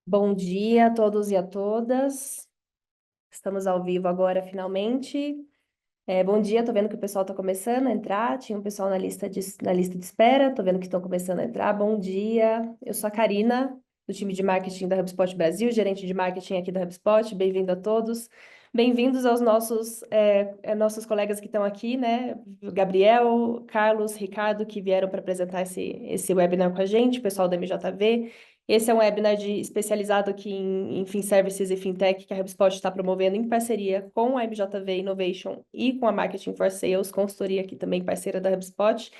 Bom dia a todos e a todas. Estamos ao vivo agora, finalmente. Bom dia, tô vendo que o pessoal está começando a entrar. Tinha um pessoal na lista de espera, tô vendo que estão começando a entrar. Bom dia, eu sou a Karina, do time de marketing da HubSpot Brasil, gerente de marketing aqui da HubSpot. Bem-vindo a todos. Bem-vindos aos nossos colegas que estão aqui, né? Gabriel, Carlos, Ricardo, que vieram para apresentar esse webinar com a gente, o pessoal da MJV. Esse é um webinar especializado aqui em FinServices e FinTech que a HubSpot está promovendo em parceria com a MJV Innovation e com a Marketing for Sales, consultoria aqui também parceira da HubSpot.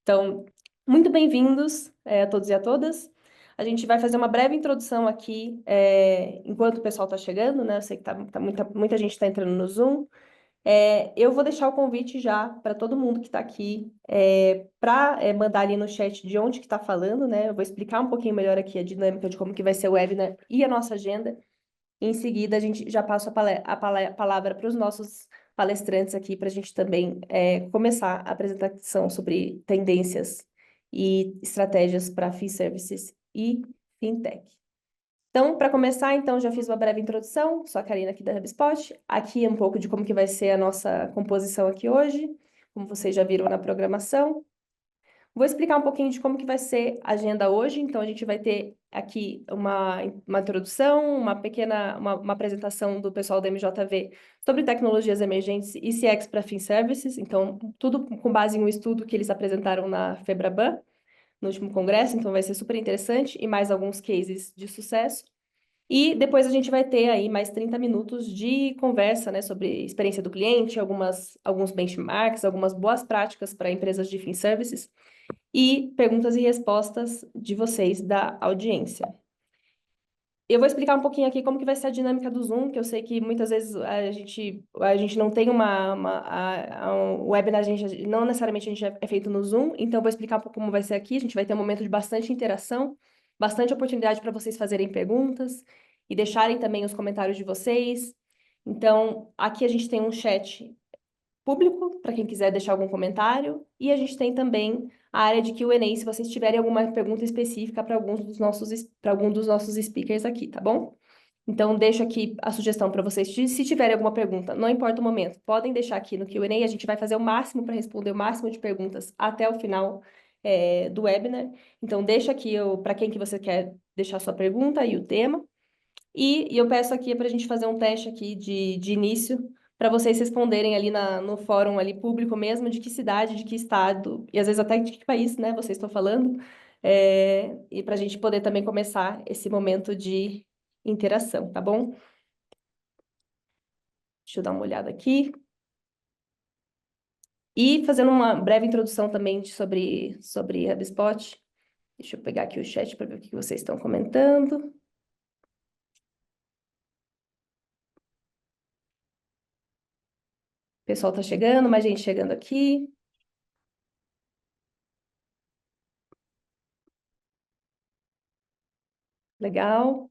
Então, muito bem-vindos a todos e a todas. A gente vai fazer uma breve introdução aqui, enquanto o pessoal está chegando, né? Eu sei que muita gente está entrando no Zoom. Eu vou deixar o convite já para todo mundo que está aqui, para mandar ali no chat de onde que está falando, né? Eu vou explicar um pouquinho melhor aqui a dinâmica de como que vai ser o webinar e a nossa agenda. Em seguida, a gente já passa a palavra para os nossos palestrantes aqui, para a gente também começar a apresentação sobre tendências e estratégias para FinServices e FinTech. Então, para começar, já fiz uma breve introdução, sou a Karina aqui da HubSpot. Aqui é um pouco de como que vai ser a nossa composição aqui hoje, como vocês já viram na programação. Vou explicar um pouquinho de como que vai ser a agenda hoje. Então, a gente vai ter aqui uma introdução, uma apresentação do pessoal da MJV sobre tecnologias emergentes e CX para FinServices. Então, tudo com base em um estudo que eles apresentaram na Febraban, no último congresso. Então, vai ser super interessante e mais alguns cases de sucesso. E depois a gente vai ter aí mais 30 minutos de conversa, né, sobre experiência do cliente, alguns benchmarks, algumas boas práticas para empresas de FinServices e perguntas e respostas de vocês da audiência. Eu vou explicar um pouquinho aqui como que vai ser a dinâmica do Zoom, que eu sei que muitas vezes a gente não tem um webinar, não necessariamente a gente é feito no Zoom, então eu vou explicar um pouco como vai ser aqui. A gente vai ter um momento de bastante interação, bastante oportunidade para vocês fazerem perguntas e deixarem também os comentários de vocês. Então, aqui a gente tem um chat público, para quem quiser deixar algum comentário, e a gente tem também a área de Q&A, se vocês tiverem alguma pergunta específica para algum dos nossos speakers aqui, tá bom? Então, deixo aqui a sugestão para vocês, se tiverem alguma pergunta, não importa o momento, podem deixar aqui no Q&A, a gente vai fazer o máximo para responder o máximo de perguntas até o final do webinar. Então, deixa aqui para quem que você quer deixar sua pergunta e o tema. E eu peço aqui para a gente fazer um teste aqui de início, para vocês responderem ali no fórum ali público mesmo, de que cidade, de que estado, e às vezes até de que país, né, vocês estão falando, e para a gente poder também começar esse momento de interação, tá bom? Deixa eu dar uma olhada aqui. E fazendo uma breve introdução também sobre HubSpot. Deixa eu pegar aqui o chat para ver o que vocês estão comentando. O pessoal está chegando, mais gente chegando aqui. Legal.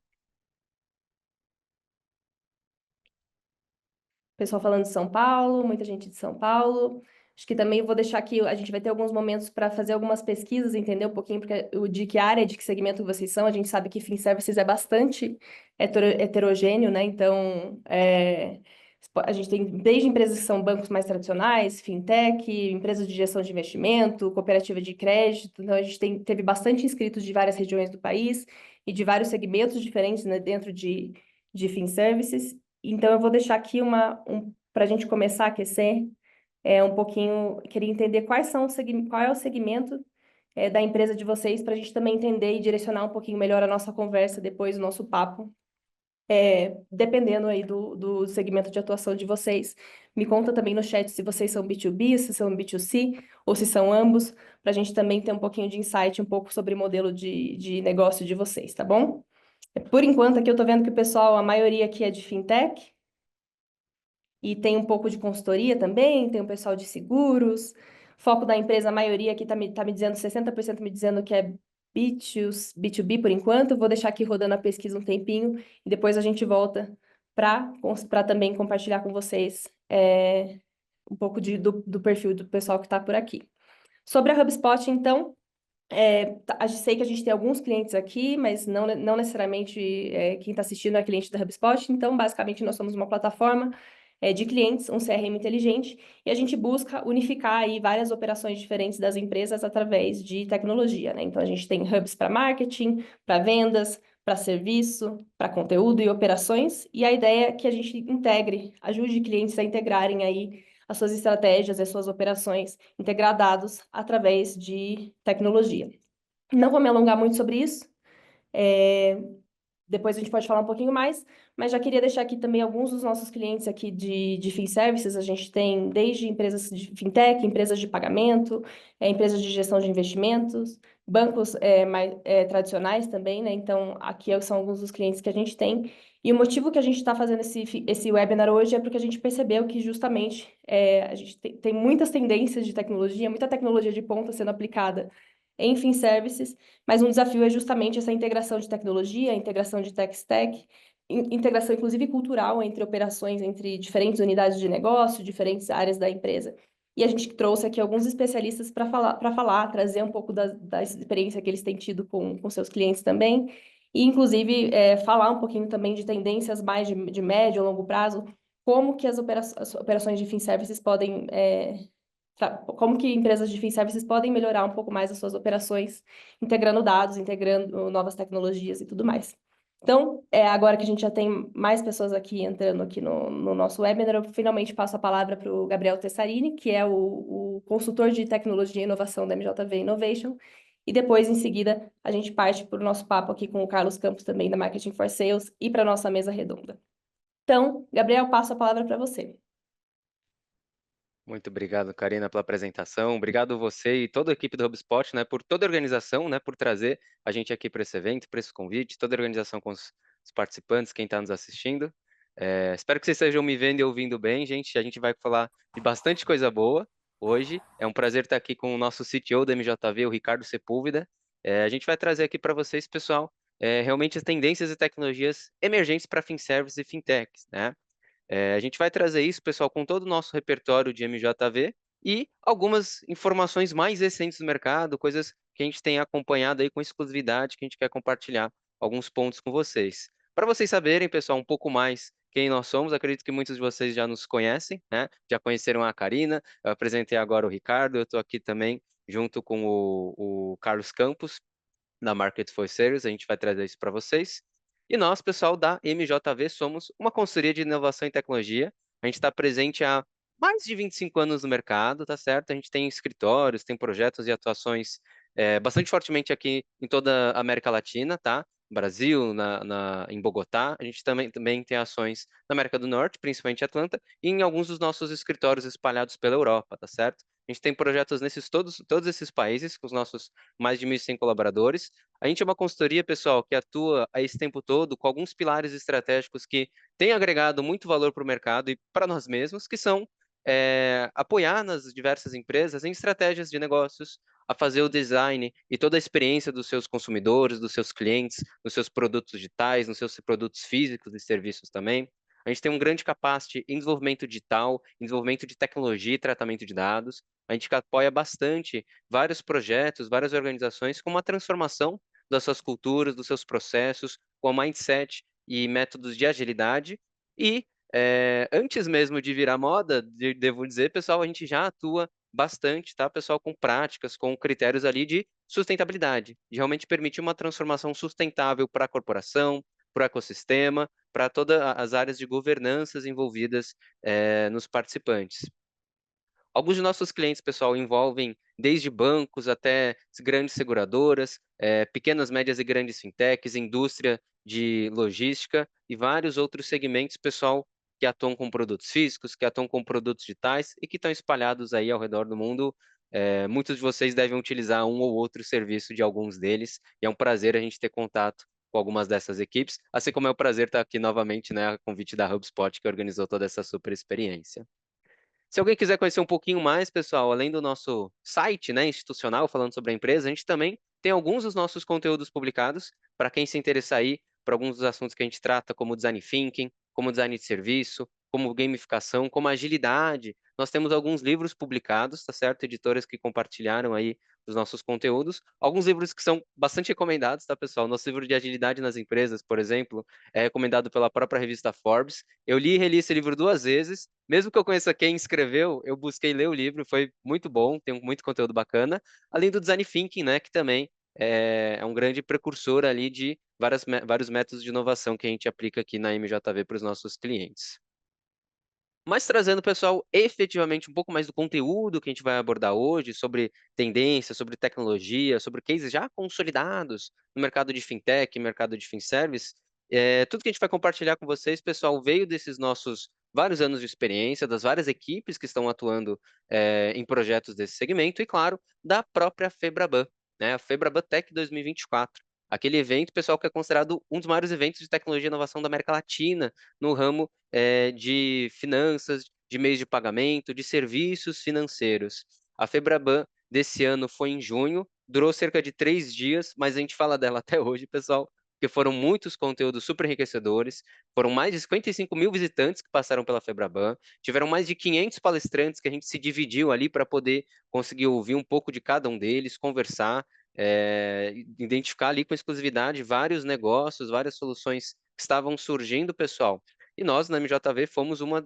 Pessoal falando de São Paulo, muita gente de São Paulo. Acho que também vou deixar aqui, a gente vai ter alguns momentos para fazer algumas pesquisas, entender um pouquinho porque, de que área, de que segmento vocês são. A gente sabe que FinServices é bastante heterogêneo, né? Então, a gente tem desde empresas que são bancos mais tradicionais, fintech, empresas de gestão de investimento, cooperativa de crédito. Então, a gente teve bastante inscritos de várias regiões do país e de vários segmentos diferentes, né, dentro de FinServices. Então, eu vou deixar aqui para a gente começar a aquecer um pouquinho, queria entender qual é o segmento da empresa de vocês, para a gente também entender e direcionar um pouquinho melhor a nossa conversa, depois o nosso papo, dependendo aí do segmento de atuação de vocês. Me conta também no chat se vocês são B2B, se são B2C, ou se são ambos, para a gente também ter um pouquinho de insight, um pouco sobre o modelo de negócio de vocês, tá bom? Por enquanto, aqui eu estou vendo que o pessoal, a maioria aqui é de fintech, e tem um pouco de consultoria também, tem um pessoal de seguros. Foco da empresa, a maioria aqui tá me dizendo, 60% me dizendo que é B2B por enquanto. Eu vou deixar aqui rodando a pesquisa um tempinho e depois a gente volta para também compartilhar com vocês um pouco do perfil do pessoal que está por aqui. Sobre a HubSpot, então, Sei que a gente tem alguns clientes aqui, mas não necessariamente quem está assistindo é cliente da HubSpot. Então, basicamente, nós somos uma plataforma de clientes, um CRM inteligente, e a gente busca unificar aí várias operações diferentes das empresas através de tecnologia, né? Então, a gente tem hubs para marketing, para vendas, para serviço, para conteúdo e operações, e a ideia é que a gente integre, ajude clientes a integrarem aí as suas estratégias, as suas operações, integrar dados através de tecnologia. Não vou me alongar muito sobre isso. É, Depois a gente pode falar um pouquinho mais, mas já queria deixar aqui também alguns dos nossos clientes aqui de FinServices. A gente tem desde empresas de fintech, empresas de pagamento, empresas de gestão de investimentos, bancos mais tradicionais também, né? Então, aqui são alguns dos clientes que a gente tem. E o motivo que a gente está fazendo esse webinar hoje é porque a gente percebeu que justamente a gente tem muitas tendências de tecnologia, muita tecnologia de ponta sendo aplicada em FinServices, mas um desafio é justamente essa integração de tecnologia, integração de tech stack, integração inclusive cultural entre operações, entre diferentes unidades de negócio, diferentes áreas da empresa. E a gente trouxe aqui alguns especialistas para falar, trazer um pouco da experiência que eles têm tido com seus clientes também, e inclusive falar um pouquinho também de tendências mais de médio e longo prazo, como que as operações de FinServices podem como que empresas de FinServices podem melhorar um pouco mais as suas operações, integrando dados, integrando novas tecnologias e tudo mais. Então, agora que a gente já tem mais pessoas aqui entrando aqui no nosso webinar, eu finalmente passo a palavra para o Gabriel Tessarini, que é o consultor de tecnologia e inovação da MJV Innovation, e depois, em seguida, a gente parte para o nosso papo aqui com o Carlos Campos, também da Marketing for Sales, e para a nossa mesa redonda. Então, Gabriel, passo a palavra para você. Muito obrigado, Karina, pela apresentação. Obrigado você e toda a equipe do HubSpot, né, por toda a organização, né, por trazer a gente aqui para esse evento, para esse convite, toda a organização com os participantes, quem está nos assistindo. Espero que vocês estejam me vendo e ouvindo bem, gente. A gente vai falar de bastante coisa boa hoje. É um prazer estar aqui com o nosso CTO da MJV, o Ricardo Sepúlveda. A gente vai trazer aqui para vocês, pessoal, realmente as tendências e tecnologias emergentes para FinService e FinTechs, né? A gente vai trazer isso, pessoal, com todo o nosso repertório de MJV e algumas informações mais recentes do mercado, coisas que a gente tem acompanhado aí com exclusividade, que a gente quer compartilhar alguns pontos com vocês. Para vocês saberem, pessoal, um pouco mais quem nós somos, acredito que muitos de vocês já nos conhecem, né? Já conheceram a Karina, eu apresentei agora o Ricardo, eu estou aqui também junto com o Carlos Campos, na Market for Sales, a gente vai trazer isso para vocês. E nós, pessoal da MJV, somos uma consultoria de inovação e tecnologia. A gente está presente há mais de 25 anos no mercado, tá certo? A gente tem escritórios, tem projetos e atuações bastante fortemente aqui em toda a América Latina, tá? Brasil, em Bogotá. A gente também tem ações na América do Norte, principalmente Atlanta, e em alguns dos nossos escritórios espalhados pela Europa, tá certo? A gente tem projetos todos esses países, com os nossos mais de 1.100 colaboradores. A gente é uma consultoria, pessoal, que atua a esse tempo todo com alguns pilares estratégicos que têm agregado muito valor para o mercado e para nós mesmos, que são apoiar nas diversas empresas em estratégias de negócios, a fazer o design e toda a experiência dos seus consumidores, dos seus clientes, dos seus produtos digitais, nos seus produtos físicos e serviços também. A gente tem um grande capacity em desenvolvimento digital, em desenvolvimento de tecnologia e tratamento de dados. A gente apoia bastante vários projetos, várias organizações com uma transformação das suas culturas, dos seus processos, com mindset e métodos de agilidade. E antes mesmo de virar moda, devo dizer, pessoal, a gente já atua bastante, tá, pessoal, com práticas, com critérios ali de sustentabilidade, de realmente permitir uma transformação sustentável para a corporação, para o ecossistema, para todas as áreas de governanças envolvidas nos participantes. Alguns de nossos clientes, pessoal, envolvem desde bancos até grandes seguradoras, pequenas, médias e grandes fintechs, indústria de logística e vários outros segmentos, pessoal, que atuam com produtos físicos, que atuam com produtos digitais e que estão espalhados aí ao redor do mundo. Muitos de vocês devem utilizar um ou outro serviço de alguns deles e é um prazer a gente ter contato com algumas dessas equipes, assim como é um prazer estar aqui novamente, né, a convite da HubSpot, que organizou toda essa super experiência. Se alguém quiser conhecer um pouquinho mais, pessoal, além do nosso site, né, institucional, falando sobre a empresa, a gente também tem alguns dos nossos conteúdos publicados para quem se interessar aí por alguns dos assuntos que a gente trata, como design thinking, como design de serviço, como gamificação, como agilidade. Nós temos alguns livros publicados, tá certo? Editoras que compartilharam aí dos nossos conteúdos. Alguns livros que são bastante recomendados, tá, pessoal? Nosso livro de Agilidade nas Empresas, por exemplo, é recomendado pela própria revista Forbes. Eu li e reli esse livro 2 vezes. Mesmo que eu conheça quem escreveu, eu busquei ler o livro, foi muito bom, tem muito conteúdo bacana. Além do Design Thinking, né, que também é um grande precursor ali de vários métodos de inovação que a gente aplica aqui na MJV para os nossos clientes. Mas trazendo, pessoal, efetivamente um pouco mais do conteúdo que a gente vai abordar hoje, sobre tendências, sobre tecnologia, sobre cases já consolidados no mercado de fintech, mercado de finservice, tudo que a gente vai compartilhar com vocês, pessoal, veio desses nossos vários anos de experiência, das várias equipes que estão atuando em projetos desse segmento e, claro, da própria Febraban, né, a Febraban Tech 2024. Aquele evento, pessoal, que é considerado um dos maiores eventos de tecnologia e inovação da América Latina no ramo de finanças, de meios de pagamento, de serviços financeiros. A Febraban desse ano foi em junho, durou cerca de 3 dias, mas a gente fala dela até hoje, pessoal, porque foram muitos conteúdos super enriquecedores, foram mais de 55 mil visitantes que passaram pela Febraban, tiveram mais de 500 palestrantes que a gente se dividiu ali para poder conseguir ouvir um pouco de cada um deles, conversar, identificar ali com exclusividade vários negócios, várias soluções que estavam surgindo, pessoal. E nós, na MJV, fomos uma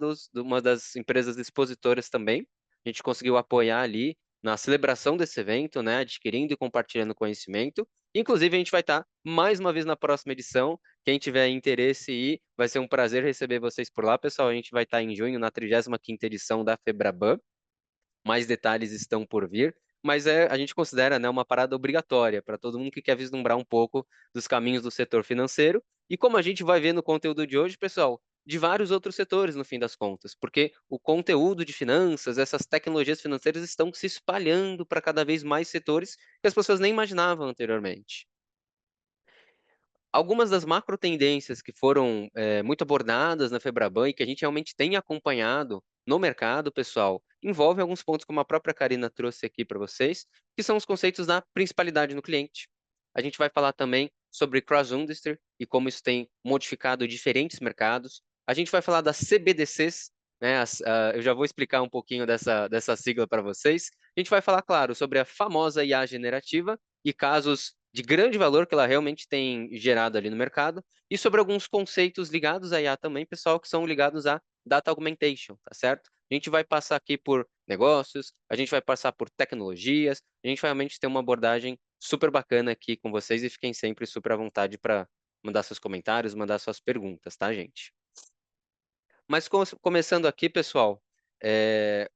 das empresas expositoras também. A gente conseguiu apoiar ali na celebração desse evento, né, adquirindo e compartilhando conhecimento. Inclusive, a gente vai estar mais uma vez na próxima edição. Quem tiver interesse e vai ser um prazer receber vocês por lá, pessoal. A gente vai estar em junho, na 35ª edição da Febraban. Mais detalhes estão por vir, mas a gente considera, né, uma parada obrigatória para todo mundo que quer vislumbrar um pouco dos caminhos do setor financeiro. E como a gente vai ver no conteúdo de hoje, pessoal, de vários outros setores, no fim das contas, porque o conteúdo de finanças, essas tecnologias financeiras estão se espalhando para cada vez mais setores que as pessoas nem imaginavam anteriormente. Algumas das macro tendências que foram muito abordadas na Febraban e que a gente realmente tem acompanhado no mercado, pessoal, envolvem alguns pontos, como a própria Karina trouxe aqui para vocês, que são os conceitos da principalidade no cliente. A gente vai falar também sobre cross-industry e como isso tem modificado diferentes mercados. A gente vai falar das CBDCs, né? Eu já vou explicar um pouquinho dessa sigla para vocês. A gente vai falar, claro, sobre a famosa IA generativa e casos de grande valor que ela realmente tem gerado ali no mercado, e sobre alguns conceitos ligados à IA também, pessoal, que são ligados à data augmentation, tá certo? A gente vai passar aqui por negócios, a gente vai passar por tecnologias, a gente vai realmente ter uma abordagem super bacana aqui com vocês e fiquem sempre super à vontade para mandar seus comentários, mandar suas perguntas, tá, gente? Mas começando aqui, pessoal,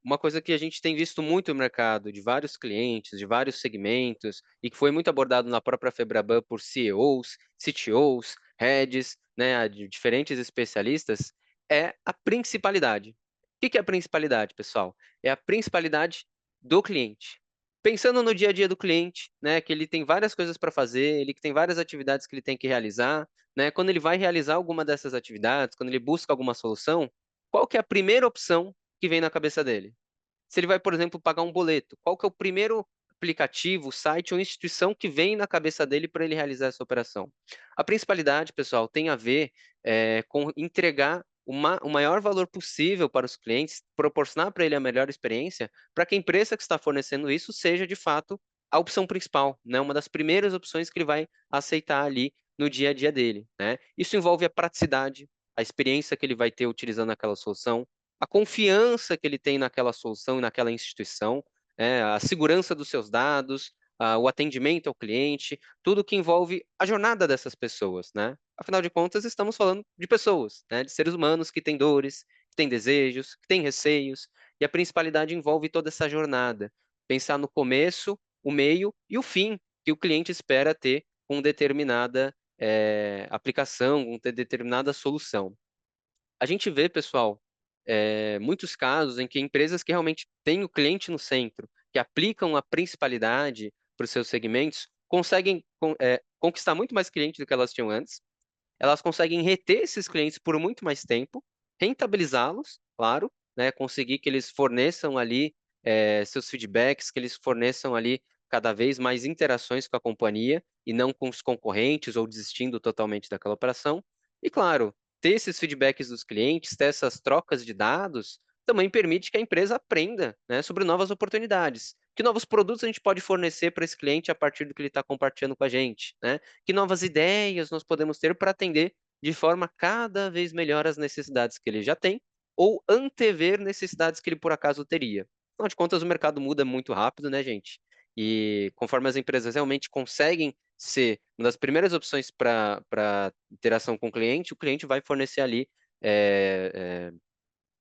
uma coisa que a gente tem visto muito no mercado, de vários clientes, de vários segmentos, e que foi muito abordado na própria Febraban por CEOs, CTOs, heads, né, de diferentes especialistas, é a principalidade. O que é a principalidade, pessoal? É a principalidade do cliente. Pensando no dia a dia do cliente, né, que ele tem várias coisas para fazer, ele que tem várias atividades que ele tem que realizar, né, quando ele vai realizar alguma dessas atividades, quando ele busca alguma solução, qual que é a primeira opção que vem na cabeça dele? Se ele vai, por exemplo, pagar um boleto, qual que é o primeiro aplicativo, site ou instituição que vem na cabeça dele para ele realizar essa operação? A principalidade, pessoal, tem a ver com entregar o maior valor possível para os clientes, proporcionar para ele a melhor experiência, para que a empresa que está fornecendo isso seja, de fato, a opção principal, né? Uma das primeiras opções que ele vai aceitar ali no dia a dia dele, né? Isso envolve a praticidade, a experiência que ele vai ter utilizando aquela solução, a confiança que ele tem naquela solução e naquela instituição, a segurança dos seus dados, o atendimento ao cliente, tudo que envolve a jornada dessas pessoas, né? Afinal de contas, estamos falando de pessoas, né? De seres humanos que têm dores, que têm desejos, que têm receios, e a principalidade envolve toda essa jornada. Pensar no começo, o meio e o fim que o cliente espera ter com determinada aplicação, com determinada solução. A gente vê, pessoal, muitos casos em que empresas que realmente têm o cliente no centro, que aplicam a principalidade para os seus segmentos, conseguem conquistar muito mais clientes do que elas tinham antes, elas conseguem reter esses clientes por muito mais tempo, rentabilizá-los, claro, né, conseguir que eles forneçam ali seus feedbacks, que eles forneçam ali cada vez mais interações com a companhia e não com os concorrentes ou desistindo totalmente daquela operação. E, claro, ter esses feedbacks dos clientes, ter essas trocas de dados, também permite que a empresa aprenda, né, sobre novas oportunidades, Que novos produtos a gente pode fornecer para esse cliente a partir do que ele está compartilhando com a gente, né? Que novas ideias nós podemos ter para atender de forma cada vez melhor as necessidades que ele já tem ou antever necessidades que ele por acaso teria. Afinal de contas, o mercado muda muito rápido, né, gente? E conforme as empresas realmente conseguem ser uma das primeiras opções para interação com o cliente vai fornecer ali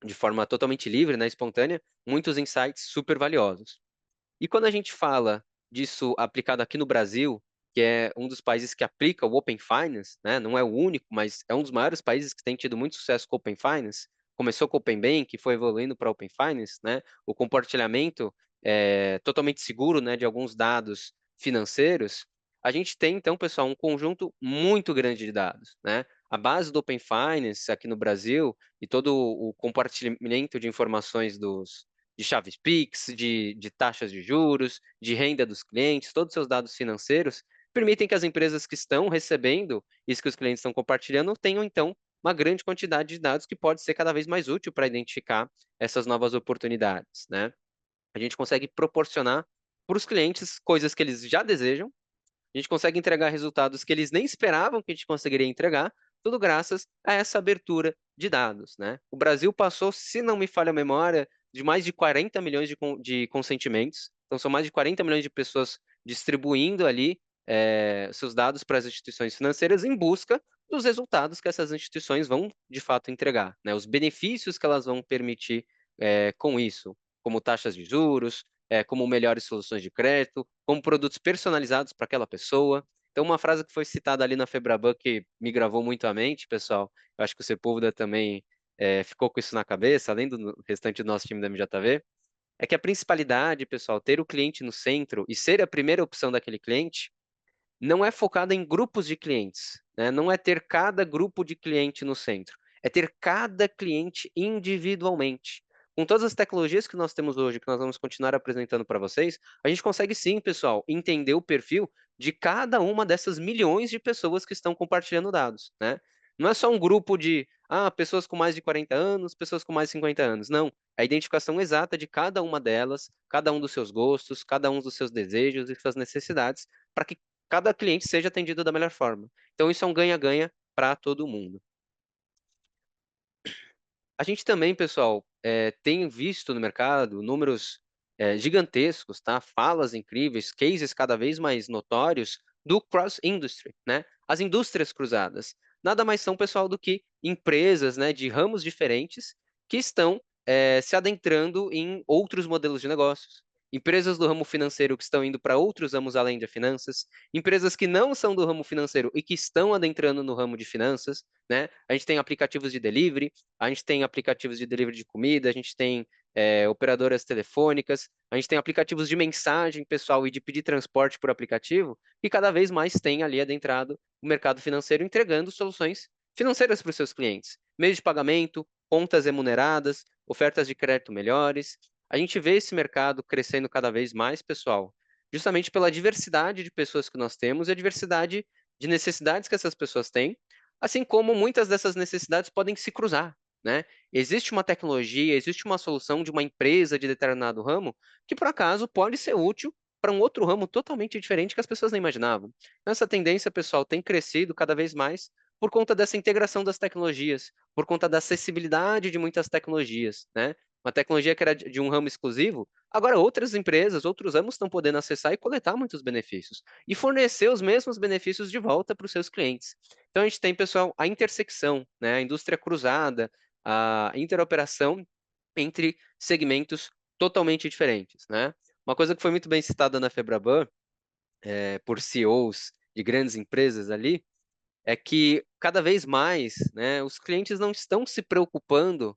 de forma totalmente livre, né, espontânea, muitos insights super valiosos. E quando a gente fala disso aplicado aqui no Brasil, que é um dos países que aplica o Open Finance, né? Não é o único, mas é um dos maiores países que tem tido muito sucesso com o Open Finance. Começou com o Open Bank, foi evoluindo para o Open Finance, né? O compartilhamento totalmente seguro, né, de alguns dados financeiros. A gente tem, então, pessoal, um conjunto muito grande de dados, né? A base do Open Finance aqui no Brasil e todo o compartilhamento de informações de chaves Pix, de taxas de juros, de renda dos clientes, todos os seus dados financeiros, permitem que as empresas que estão recebendo isso que os clientes estão compartilhando tenham, então, uma grande quantidade de dados que pode ser cada vez mais útil para identificar essas novas oportunidades, né? A gente consegue proporcionar para os clientes coisas que eles já desejam, a gente consegue entregar resultados que eles nem esperavam que a gente conseguiria entregar, tudo graças a essa abertura de dados, né? O Brasil passou, se não me falha a memória, de mais de 40 milhões de consentimentos. Então, são mais de 40 milhões de pessoas distribuindo ali seus dados para as instituições financeiras em busca dos resultados que essas instituições vão, de fato, entregar, né? Os benefícios que elas vão permitir com isso, como taxas de juros, como melhores soluções de crédito, como produtos personalizados para aquela pessoa. Então, uma frase que foi citada ali na Febraban que me gravou muito à mente, pessoal, eu acho que o Sepúlveda também ficou com isso na cabeça, além do restante do nosso time da MJV, é que a principalidade, pessoal, ter o cliente no centro e ser a primeira opção daquele cliente, não é focada em grupos de clientes, né? Não é ter cada grupo de cliente no centro, é ter cada cliente individualmente. Com todas as tecnologias que nós temos hoje, que nós vamos continuar apresentando para vocês, a gente consegue sim, pessoal, entender o perfil de cada uma dessas milhões de pessoas que estão compartilhando dados, né? Não é só um grupo de pessoas com mais de 40 anos, pessoas com mais de 50 anos. Não. É a identificação exata de cada uma delas, cada um dos seus gostos, cada um dos seus desejos e suas necessidades, para que cada cliente seja atendido da melhor forma. Então, isso é um ganha-ganha para todo mundo. A gente também, pessoal, tem visto no mercado números gigantescos, tá? Falas incríveis, cases cada vez mais notórios do cross-industry, né? As indústrias cruzadas. Nada mais são, pessoal, do que empresas, né, de ramos diferentes que estão se adentrando em outros modelos de negócios. Empresas do ramo financeiro que estão indo para outros ramos além de finanças, empresas que não são do ramo financeiro e que estão adentrando no ramo de finanças, né? A gente tem aplicativos de delivery, a gente tem aplicativos de delivery de comida, a gente tem operadoras telefônicas, a gente tem aplicativos de mensagem pessoal e de pedir transporte por aplicativo, e cada vez mais tem ali adentrado o mercado financeiro entregando soluções financeiras para os seus clientes. Meios de pagamento, contas remuneradas, ofertas de crédito melhores. A gente vê esse mercado crescendo cada vez mais, pessoal, justamente pela diversidade de pessoas que nós temos e a diversidade de necessidades que essas pessoas têm, assim como muitas dessas necessidades podem se cruzar, né? Existe uma tecnologia, existe uma solução de uma empresa de determinado ramo que, por acaso, pode ser útil para um outro ramo totalmente diferente que as pessoas nem imaginavam. Então, essa tendência, pessoal, tem crescido cada vez mais por conta dessa integração das tecnologias, por conta da acessibilidade de muitas tecnologias, né? Uma tecnologia que era de um ramo exclusivo, agora outras empresas, outros ramos estão podendo acessar e coletar muitos benefícios e fornecer os mesmos benefícios de volta para os seus clientes. Então, a gente tem, pessoal, a intersecção, né? A indústria cruzada, a interoperação entre segmentos totalmente diferentes, né? Uma coisa que foi muito bem citada na Febraban, por CEOs de grandes empresas ali, é que cada vez mais, né, os clientes não estão se preocupando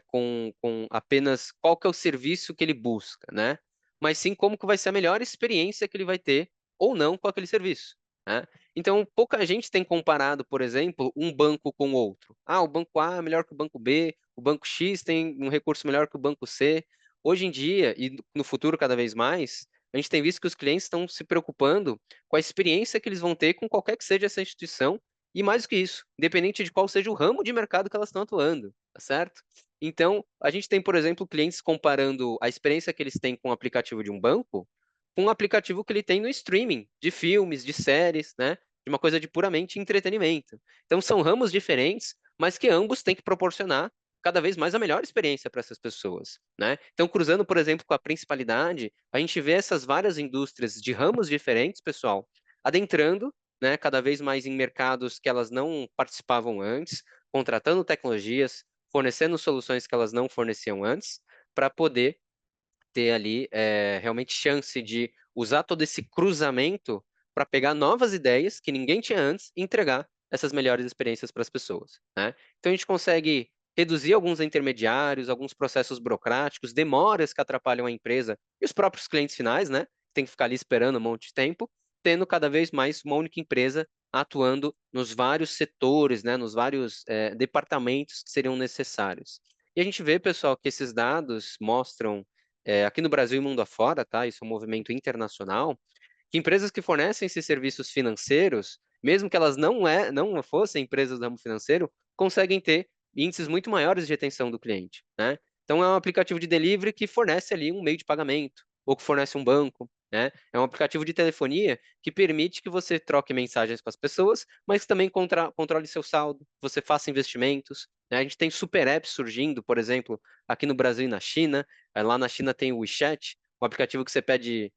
com apenas qual que é o serviço que ele busca, né? Mas sim como que vai ser a melhor experiência que ele vai ter ou não com aquele serviço, né? Então, pouca gente tem comparado, por exemplo, um banco com outro. O banco A é melhor que o banco B, o banco X tem um recurso melhor que o banco C. Hoje em dia, e no futuro cada vez mais, a gente tem visto que os clientes estão se preocupando com a experiência que eles vão ter com qualquer que seja essa instituição, e mais do que isso, independente de qual seja o ramo de mercado que elas estão atuando, tá certo? Então, a gente tem, por exemplo, clientes comparando a experiência que eles têm com o aplicativo de um banco com o aplicativo que ele tem no streaming, de filmes, de séries, né? De uma coisa de puramente entretenimento. Então, são ramos diferentes, mas que ambos têm que proporcionar cada vez mais a melhor experiência para essas pessoas, né? Então, cruzando, por exemplo, com a principalidade, a gente vê essas várias indústrias de ramos diferentes, pessoal, adentrando, né, cada vez mais em mercados que elas não participavam antes, contratando tecnologias, fornecendo soluções que elas não forneciam antes, para poder ter ali realmente chance de usar todo esse cruzamento para pegar novas ideias que ninguém tinha antes e entregar essas melhores experiências para as pessoas, né? Então a gente consegue reduzir alguns intermediários, alguns processos burocráticos, demoras que atrapalham a empresa e os próprios clientes finais, né? Tem que ficar ali esperando um monte de tempo, tendo cada vez mais uma única empresa atuando nos vários setores, né? Nos vários departamentos que seriam necessários. E a gente vê, pessoal, que esses dados mostram aqui no Brasil e mundo afora, tá? Isso é um movimento internacional, que empresas que fornecem esses serviços financeiros, mesmo que elas não fossem empresas do ramo financeiro, conseguem ter índices muito maiores de retenção do cliente, né? Então, é um aplicativo de delivery que fornece ali um meio de pagamento, ou que fornece um banco, né? É um aplicativo de telefonia que permite que você troque mensagens com as pessoas, mas também controle seu saldo, você faça investimentos, né? A gente tem super apps surgindo, por exemplo, aqui no Brasil e na China. Lá na China tem o WeChat, um aplicativo que você pede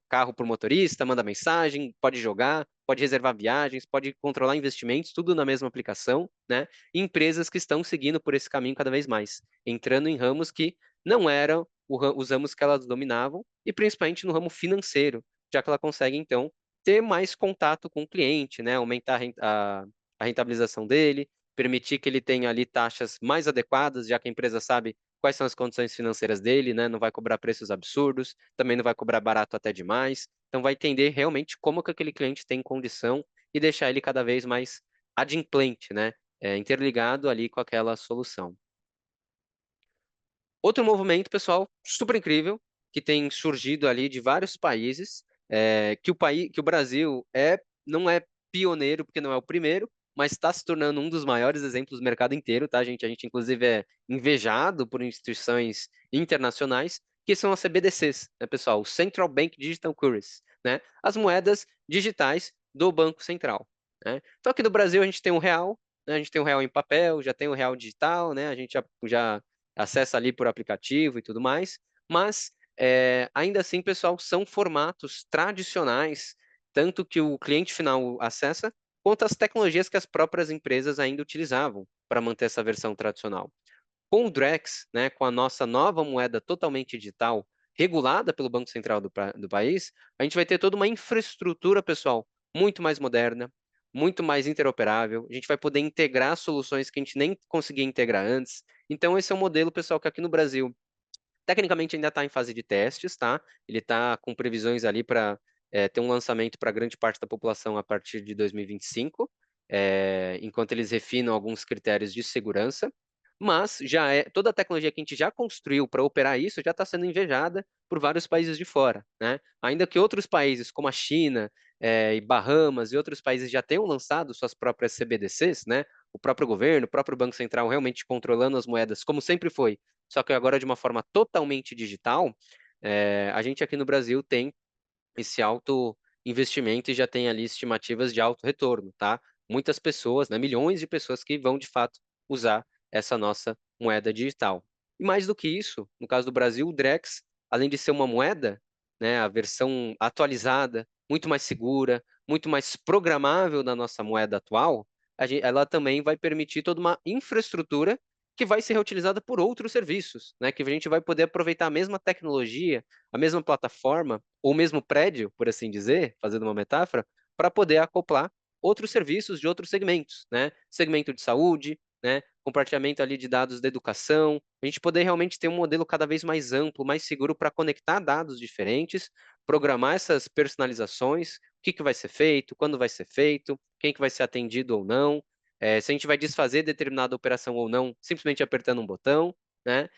carro por motorista, manda mensagem, pode jogar, pode reservar viagens, pode controlar investimentos, tudo na mesma aplicação, né? E empresas que estão seguindo por esse caminho cada vez mais, entrando em ramos que não eram os ramos que elas dominavam, e principalmente no ramo financeiro, já que ela consegue, então, ter mais contato com o cliente, né? Aumentar a rentabilização dele, permitir que ele tenha ali taxas mais adequadas, já que a empresa sabe quais são as condições financeiras dele, né? Não vai cobrar preços absurdos, também não vai cobrar barato até demais. Então vai entender realmente como que aquele cliente tem condição e deixar ele cada vez mais adimplente, né? Interligado ali com aquela solução. Outro movimento, pessoal, super incrível, que tem surgido ali de vários países, que o Brasil não é pioneiro, porque não é o primeiro, mas está se tornando um dos maiores exemplos do mercado inteiro, tá, gente? A gente, inclusive, é invejado por instituições internacionais, que são as CBDCs, né, pessoal? O Central Bank Digital Currency, né? As moedas digitais do Banco Central, né? Então, aqui no Brasil, a gente tem o real, né? A gente tem o real em papel, já tem o real digital, né? A gente já acessa ali por aplicativo e tudo mais, mas ainda assim, pessoal, são formatos tradicionais, tanto que o cliente final acessa, quanto as tecnologias que as próprias empresas ainda utilizavam para manter essa versão tradicional. Com o Drex, né, com a nossa nova moeda totalmente digital, regulada pelo Banco Central do país, a gente vai ter toda uma infraestrutura, pessoal, muito mais moderna, muito mais interoperável. A gente vai poder integrar soluções que a gente nem conseguia integrar antes. Então, esse é um modelo, pessoal, que aqui no Brasil, tecnicamente ainda está em fase de testes, tá? Ele está com previsões ali para ter um lançamento para grande parte da população a partir de 2025, enquanto eles refinam alguns critérios de segurança. Mas toda a tecnologia que a gente já construiu para operar isso já está sendo invejada por vários países de fora, né? Ainda que outros países, como a China, e Bahamas e outros países já tenham lançado suas próprias CBDCs, né? O próprio governo, o próprio Banco Central realmente controlando as moedas, como sempre foi, só que agora de uma forma totalmente digital. A gente aqui no Brasil tem esse alto investimento e já tem ali estimativas de alto retorno, tá? Muitas pessoas, né, milhões de pessoas que vão de fato usar essa nossa moeda digital. E mais do que isso, no caso do Brasil, o Drex, além de ser uma moeda, né, a versão atualizada, muito mais segura, muito mais programável da nossa moeda atual, ela também vai permitir toda uma infraestrutura que vai ser reutilizada por outros serviços, né? Que a gente vai poder aproveitar a mesma tecnologia, a mesma plataforma, ou mesmo prédio, por assim dizer, fazendo uma metáfora, para poder acoplar outros serviços de outros segmentos, né? Segmento de saúde, né? Compartilhamento ali de dados da educação, a gente poder realmente ter um modelo cada vez mais amplo, mais seguro para conectar dados diferentes, programar essas personalizações, o que que vai ser feito, quando vai ser feito, quem que vai ser atendido ou não, se a gente vai desfazer determinada operação ou não, simplesmente apertando um botão, né?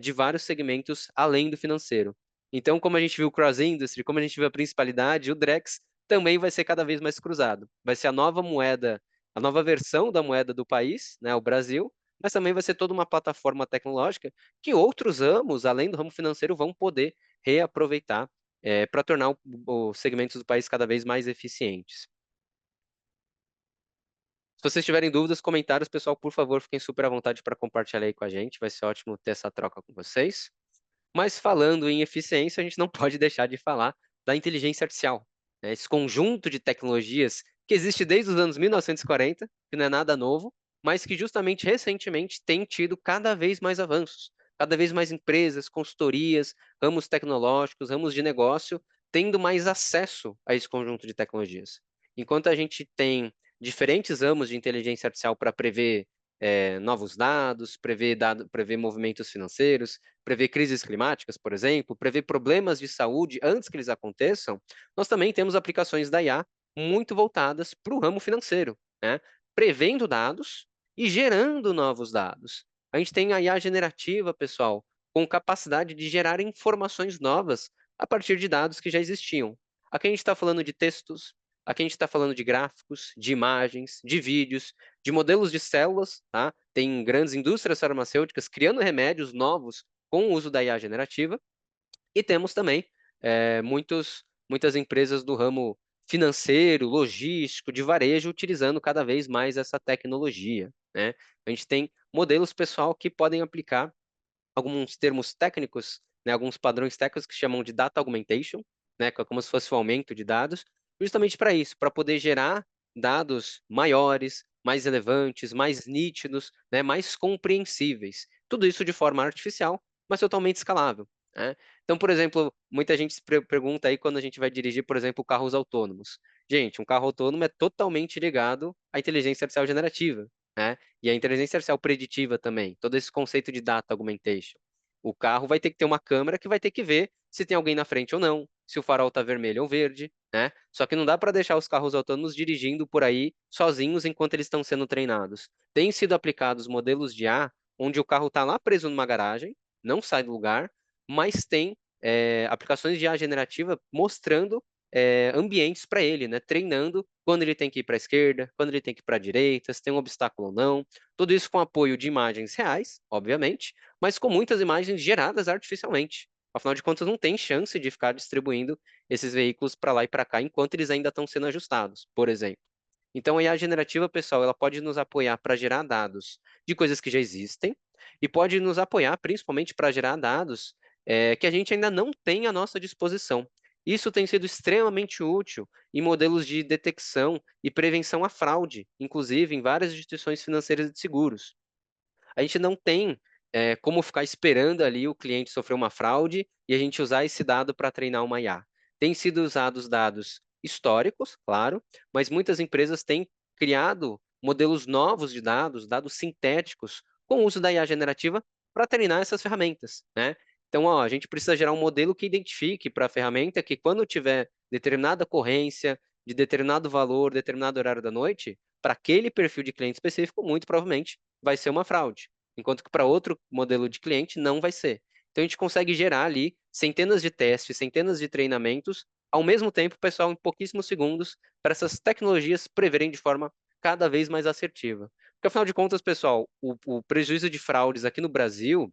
De vários segmentos além do financeiro. Então, como a gente viu o cross-industry, como a gente viu a principalidade, o Drex também vai ser cada vez mais cruzado. Vai ser a nova moeda, a nova versão da moeda do país, né, o Brasil, mas também vai ser toda uma plataforma tecnológica que outros ramos, além do ramo financeiro, vão poder reaproveitar para tornar os segmentos do país cada vez mais eficientes. Se vocês tiverem dúvidas, comentários, pessoal, por favor, fiquem super à vontade para compartilhar aí com a gente. Vai ser ótimo ter essa troca com vocês. Mas falando em eficiência, a gente não pode deixar de falar da inteligência artificial, né? Esse conjunto de tecnologias que existe desde os anos 1940, que não é nada novo, mas que justamente recentemente tem tido cada vez mais avanços, cada vez mais empresas, consultorias, ramos tecnológicos, ramos de negócio, tendo mais acesso a esse conjunto de tecnologias. Enquanto a gente tem diferentes ramos de inteligência artificial para prever novos dados, prever movimentos financeiros, prever crises climáticas, por exemplo, prever problemas de saúde antes que eles aconteçam, nós também temos aplicações da IA muito voltadas para o ramo financeiro, né? Prevendo dados e gerando novos dados. A gente tem a IA generativa, pessoal, com capacidade de gerar informações novas a partir de dados que já existiam. Aqui a gente está falando de textos, aqui a gente está falando de gráficos, de imagens, de vídeos, de modelos de células, tá? Tem grandes indústrias farmacêuticas criando remédios novos com o uso da IA generativa, e temos também muitas empresas do ramo financeiro, logístico, de varejo, utilizando cada vez mais essa tecnologia, né? A gente tem modelos, pessoal, que podem aplicar alguns termos técnicos, né, alguns padrões técnicos que chamam de data augmentation, né, que é como se fosse o aumento de dados, justamente para isso, para poder gerar dados maiores, mais relevantes, mais nítidos, né, mais compreensíveis. Tudo isso de forma artificial, mas totalmente escalável, né? Então, por exemplo, muita gente se pergunta aí quando a gente vai dirigir, por exemplo, carros autônomos. Gente, um carro autônomo é totalmente ligado à inteligência artificial generativa, né? E a inteligência artificial preditiva também, todo esse conceito de data augmentation. O carro vai ter que ter uma câmera que vai ter que ver se tem alguém na frente ou não, se o farol está vermelho ou verde, né? Só que não dá para deixar os carros autônomos dirigindo por aí sozinhos enquanto eles estão sendo treinados. Tem sido aplicados modelos de IA onde o carro está lá preso numa garagem, não sai do lugar, mas tem aplicações de IA generativa mostrando ambientes para ele, né? Treinando quando ele tem que ir para a esquerda, quando ele tem que ir para a direita, se tem um obstáculo ou não. Tudo isso com apoio de imagens reais, obviamente, mas com muitas imagens geradas artificialmente. Afinal de contas, não tem chance de ficar distribuindo esses veículos para lá e para cá enquanto eles ainda estão sendo ajustados, por exemplo. Então, a IA generativa, pessoal, ela pode nos apoiar para gerar dados de coisas que já existem e pode nos apoiar principalmente para gerar dados que a gente ainda não tem à nossa disposição. Isso tem sido extremamente útil em modelos de detecção e prevenção à fraude, inclusive em várias instituições financeiras de seguros. A gente não tem como ficar esperando ali o cliente sofrer uma fraude e a gente usar esse dado para treinar uma IA. Tem sido usados dados históricos, claro, mas muitas empresas têm criado modelos novos de dados, dados sintéticos, com o uso da IA generativa para treinar essas ferramentas, né? Então, ó, a gente precisa gerar um modelo que identifique para a ferramenta que quando tiver determinada ocorrência, de determinado valor, determinado horário da noite, para aquele perfil de cliente específico, muito provavelmente vai ser uma fraude, enquanto que para outro modelo de cliente não vai ser. Então a gente consegue gerar ali centenas de testes, centenas de treinamentos, ao mesmo tempo, pessoal, em pouquíssimos segundos, para essas tecnologias preverem de forma cada vez mais assertiva. Porque afinal de contas, pessoal, o prejuízo de fraudes aqui no Brasil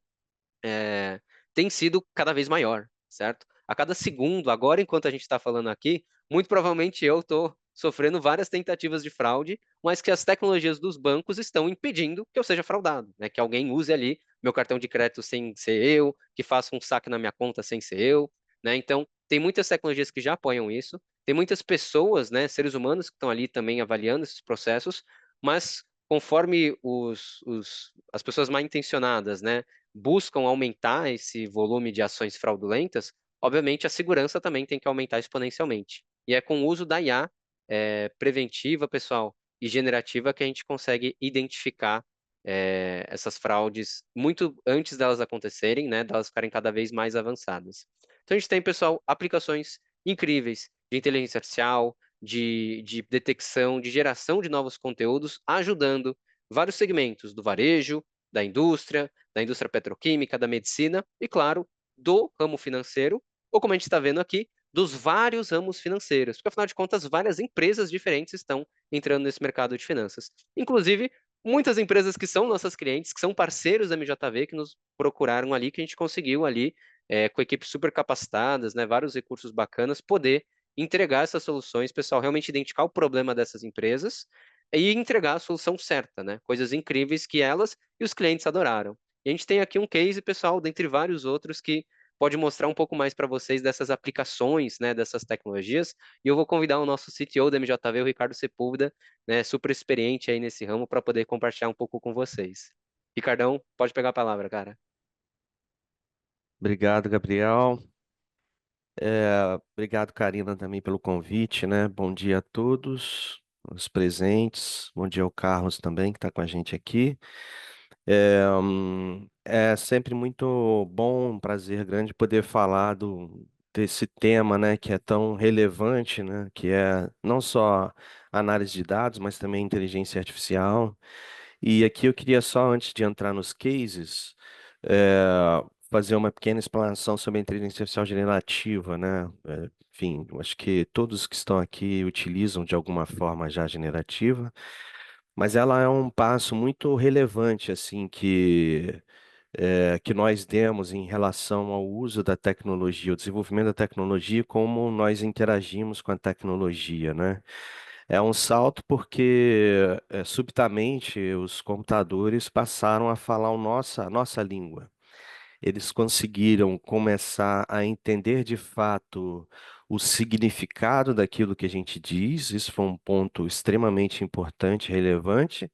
tem sido cada vez maior, certo? A cada segundo, agora enquanto a gente está falando aqui, muito provavelmente eu estou sofrendo várias tentativas de fraude, mas que as tecnologias dos bancos estão impedindo que eu seja fraudado, né? Que alguém use ali meu cartão de crédito sem ser eu, que faça um saque na minha conta sem ser eu, né? Então, tem muitas tecnologias que já apoiam isso, tem muitas pessoas, né, seres humanos que estão ali também avaliando esses processos, mas conforme as pessoas mal intencionadas, né, buscam aumentar esse volume de ações fraudulentas, obviamente a segurança também tem que aumentar exponencialmente. E é com o uso da IA preventiva, pessoal, e generativa que a gente consegue identificar essas fraudes muito antes delas acontecerem, né, delas ficarem cada vez mais avançadas. Então a gente tem, pessoal, aplicações incríveis de inteligência artificial, de detecção, de geração de novos conteúdos, ajudando vários segmentos do varejo, da indústria petroquímica, da medicina e, claro, do ramo financeiro, ou como a gente está vendo aqui, dos vários ramos financeiros, porque afinal de contas, várias empresas diferentes estão entrando nesse mercado de finanças. Inclusive, muitas empresas que são nossas clientes, que são parceiros da MJV, que nos procuraram ali, que a gente conseguiu ali, com equipes super capacitadas, né, vários recursos bacanas, poder entregar essas soluções, pessoal, realmente identificar o problema dessas empresas e entregar a solução certa, né? Coisas incríveis que elas e os clientes adoraram. E a gente tem aqui um case, pessoal, dentre vários outros que pode mostrar um pouco mais para vocês dessas aplicações, né, dessas tecnologias. E eu vou convidar o nosso CTO da MJV, o Ricardo Sepúlveda, né, super experiente aí nesse ramo, para poder compartilhar um pouco com vocês. Ricardão, pode pegar a palavra, cara. Obrigado, Gabriel. Obrigado, Karina, também pelo convite, né? Bom dia a todos os presentes. Bom dia ao Carlos também, que está com a gente aqui. É sempre muito bom, um prazer grande poder falar desse tema, né, que é tão relevante, né, que é não só análise de dados, mas também inteligência artificial. E aqui eu queria só, antes de entrar nos cases, fazer uma pequena explanação sobre a inteligência artificial generativa, né? Enfim, eu acho que todos que estão aqui utilizam de alguma forma já a generativa, mas ela é um passo muito relevante, assim, que nós demos em relação ao uso da tecnologia, o desenvolvimento da tecnologia, e como nós interagimos com a tecnologia, né? É um salto porque subitamente os computadores passaram a falar a nossa língua. Eles conseguiram começar a entender de fato o significado daquilo que a gente diz. Isso foi um ponto extremamente importante, relevante.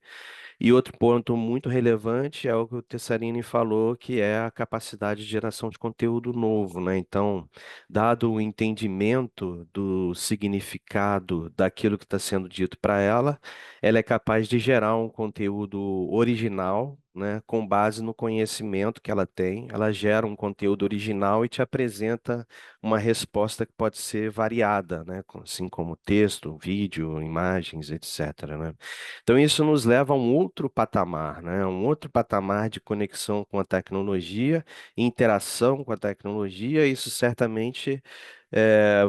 E outro ponto muito relevante é o que o Tessarini falou, que é a capacidade de geração de conteúdo novo, né? Então, dado o entendimento do significado daquilo que está sendo dito para ela, ela é capaz de gerar um conteúdo original, né? Com base no conhecimento que ela tem, ela gera um conteúdo original e te apresenta uma resposta que pode ser variada, né? Assim como texto, vídeo, imagens, etc., né? Então, isso nos leva a um outro patamar, né? Um outro patamar de conexão com a tecnologia, interação com a tecnologia. Isso certamente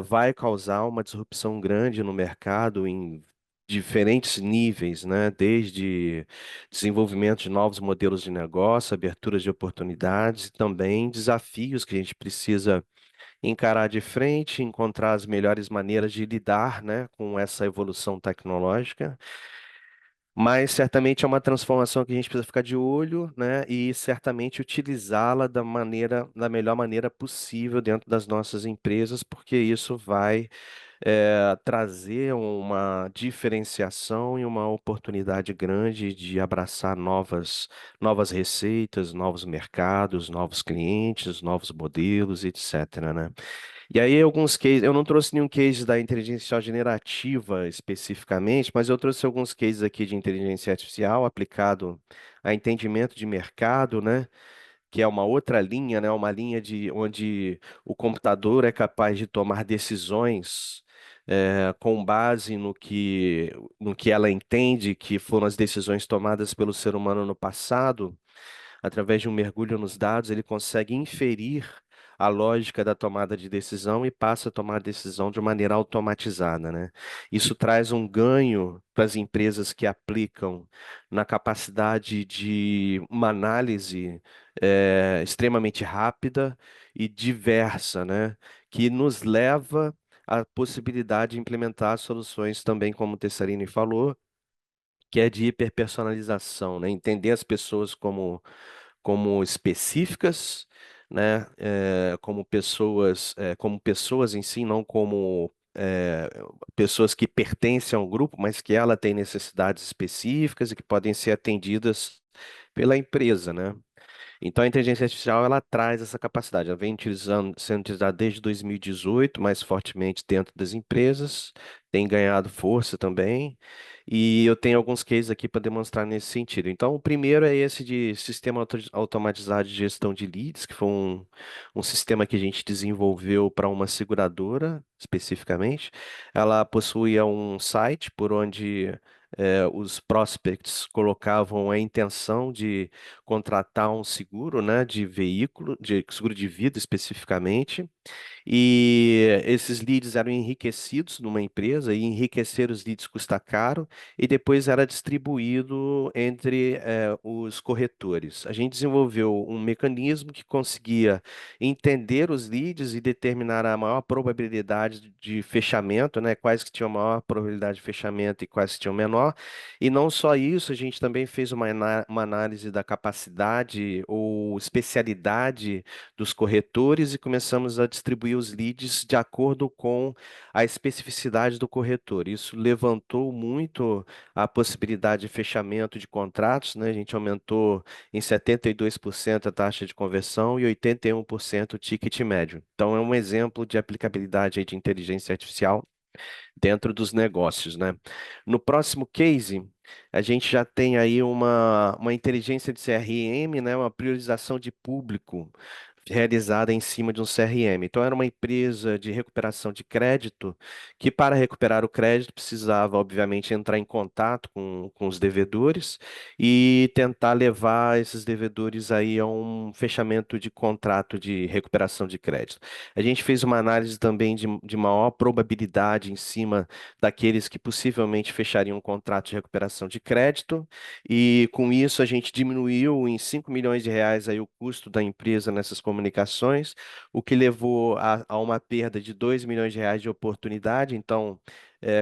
vai causar uma disrupção grande no mercado em diferentes níveis, né? Desde desenvolvimento de novos modelos de negócio, aberturas de oportunidades e também desafios que a gente precisa encarar de frente, encontrar as melhores maneiras de lidar, né, com essa evolução tecnológica. Mas certamente é uma transformação que a gente precisa ficar de olho, né? E certamente utilizá-la da melhor maneira possível dentro das nossas empresas, porque isso vai trazer uma diferenciação e uma oportunidade grande de abraçar novas receitas, novos mercados, novos clientes, novos modelos, etc., né? E aí, alguns cases, eu não trouxe nenhum case da inteligência artificial generativa especificamente, mas eu trouxe alguns cases aqui de inteligência artificial aplicado a entendimento de mercado, né? Que é uma outra linha, né? Uma linha de onde o computador é capaz de tomar decisões com base no que ela entende que foram as decisões tomadas pelo ser humano no passado. Através de um mergulho nos dados, ele consegue inferir a lógica da tomada de decisão e passa a tomar a decisão de maneira automatizada, né? Isso traz um ganho para as empresas que aplicam na capacidade de uma análise extremamente rápida e diversa, né? Que nos leva à possibilidade de implementar soluções também, como o Tessarini falou, que é de hiperpersonalização, né? Entender as pessoas como específicas, né? Como pessoas em si, não como pessoas que pertencem a um grupo, mas que ela tem necessidades específicas e que podem ser atendidas pela empresa, né? Então, a inteligência artificial ela traz essa capacidade. Ela vem sendo utilizada desde 2018, mais fortemente dentro das empresas, tem ganhado força também. E eu tenho alguns cases aqui para demonstrar nesse sentido. Então, o primeiro é esse de sistema automatizado de gestão de leads, que foi um sistema que a gente desenvolveu para uma seguradora, especificamente. Ela possuía um site por onde os prospects colocavam a intenção de contratar um seguro, né, de veículo, de seguro de vida especificamente. E esses leads eram enriquecidos numa empresa, e enriquecer os leads custa caro, e depois era distribuído entre os corretores. A gente desenvolveu um mecanismo que conseguia entender os leads e determinar a maior probabilidade de fechamento, né? Quais que tinham maior probabilidade de fechamento e quais que tinham menor. E não só isso, a gente também fez uma análise da capacidade ou especialidade dos corretores e começamos a distribuir os leads de acordo com a especificidade do corretor. Isso levantou muito a possibilidade de fechamento de contratos, né? A gente aumentou em 72% a taxa de conversão e 81% o ticket médio. Então, é um exemplo de aplicabilidade aí de inteligência artificial dentro dos negócios, né? No próximo case, a gente já tem aí uma inteligência de CRM, né? Uma priorização de público realizada em cima de um CRM. Então, era uma empresa de recuperação de crédito que, para recuperar o crédito, precisava, obviamente, entrar em contato com os devedores e tentar levar esses devedores aí a um fechamento de contrato de recuperação de crédito. A gente fez uma análise também de maior probabilidade em cima daqueles que possivelmente fechariam um contrato de recuperação de crédito, e com isso a gente diminuiu em 5 milhões de reais aí o custo da empresa nessas comunicações, o que levou a uma perda de 2 milhões de reais de oportunidade. Então,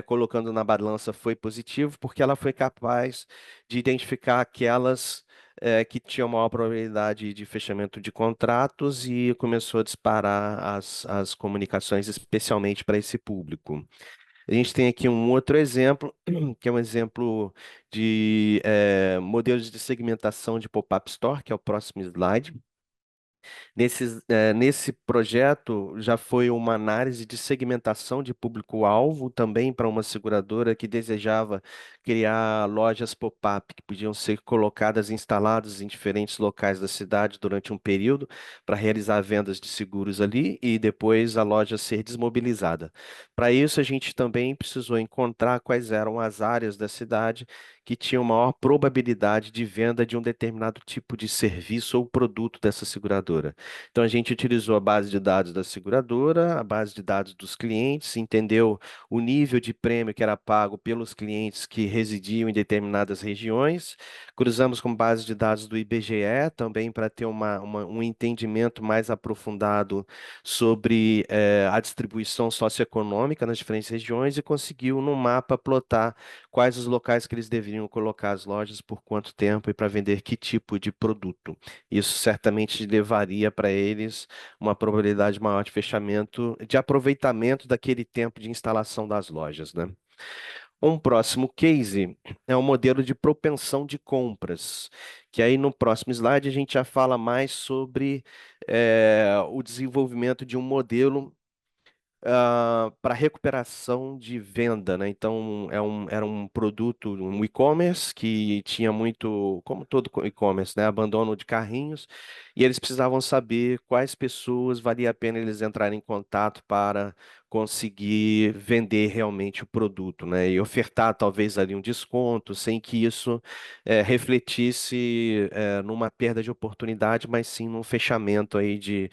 colocando na balança, foi positivo, porque ela foi capaz de identificar aquelas que tinham maior probabilidade de fechamento de contratos e começou a disparar as comunicações, especialmente para esse público. A gente tem aqui um outro exemplo, que é um exemplo de modelos de segmentação de pop-up store, que é o próximo slide. Nesse projeto já foi uma análise de segmentação de público-alvo também para uma seguradora que desejava criar lojas pop-up que podiam ser colocadas e instaladas em diferentes locais da cidade durante um período para realizar vendas de seguros ali e depois a loja ser desmobilizada. Para isso, a gente também precisou encontrar quais eram as áreas da cidade que tinham maior probabilidade de venda de um determinado tipo de serviço ou produto dessa seguradora. Então, a gente utilizou a base de dados da seguradora, a base de dados dos clientes, entendeu o nível de prêmio que era pago pelos clientes que residiam em determinadas regiões, cruzamos com base de dados do IBGE também para ter um entendimento mais aprofundado sobre a distribuição socioeconômica nas diferentes regiões e conseguiu, no mapa, plotar quais os locais que eles deveriam colocar as lojas, por quanto tempo e para vender que tipo de produto. Isso certamente levaria para eles uma probabilidade maior de fechamento, de aproveitamento daquele tempo de instalação das lojas, né? Um próximo case é um modelo de propensão de compras, que aí no próximo slide a gente já fala mais sobre o desenvolvimento de um modelo para recuperação de venda, né? Então, era um produto, um e-commerce que tinha muito, como todo e-commerce, né? Abandono de carrinhos, e eles precisavam saber quais pessoas valia a pena eles entrarem em contato para conseguir vender realmente o produto, né? E ofertar talvez ali um desconto, sem que isso refletisse numa perda de oportunidade, mas sim num fechamento aí de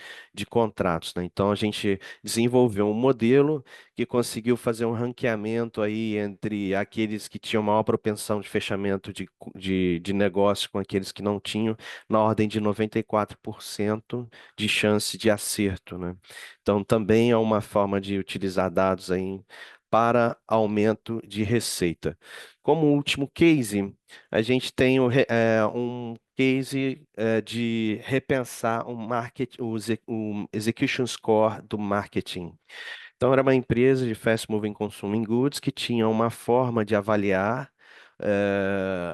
contratos, né? Então, a gente desenvolveu um modelo que conseguiu fazer um ranqueamento aí entre aqueles que tinham maior propensão de fechamento de negócio com aqueles que não tinham, na ordem de 94% de chance de acerto, né? Então, também é uma forma de utilizar dados aí para aumento de receita. Como último case, a gente tem um case de repensar o execution score do marketing. Então, era uma empresa de fast moving consuming goods que tinha uma forma de avaliar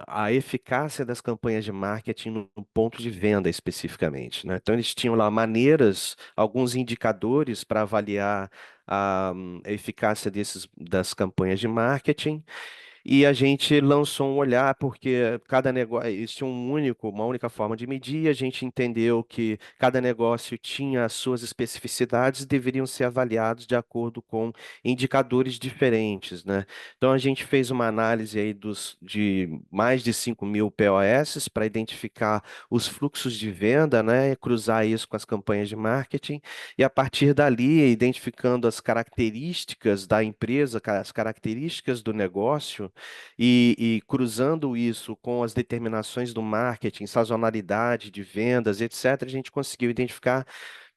a eficácia das campanhas de marketing no ponto de venda especificamente, né? Então, eles tinham lá maneiras, alguns indicadores para avaliar a eficácia das campanhas de marketing. E a gente lançou um olhar, porque cada negócio, existia uma única forma de medir, e a gente entendeu que cada negócio tinha as suas especificidades e deveriam ser avaliados de acordo com indicadores diferentes, né? Então a gente fez uma análise aí de mais de 5.000 POS para identificar os fluxos de venda, né? E cruzar isso com as campanhas de marketing, e a partir dali, identificando as características da empresa, as características do negócio, e cruzando isso com as determinações do marketing, sazonalidade de vendas, etc., a gente conseguiu identificar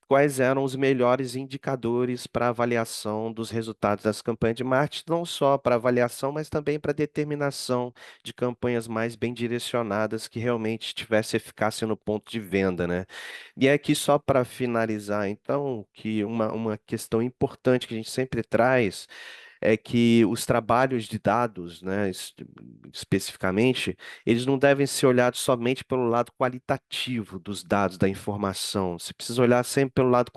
quais eram os melhores indicadores para avaliação dos resultados das campanhas de marketing, não só para avaliação, mas também para determinação de campanhas mais bem direcionadas que realmente tivesse eficácia no ponto de venda, né? E aqui só para finalizar, então, que uma questão importante que a gente sempre traz é que os trabalhos de dados, né, especificamente, eles não devem ser olhados somente pelo lado qualitativo dos dados, da informação. Você precisa olhar sempre pelo lado,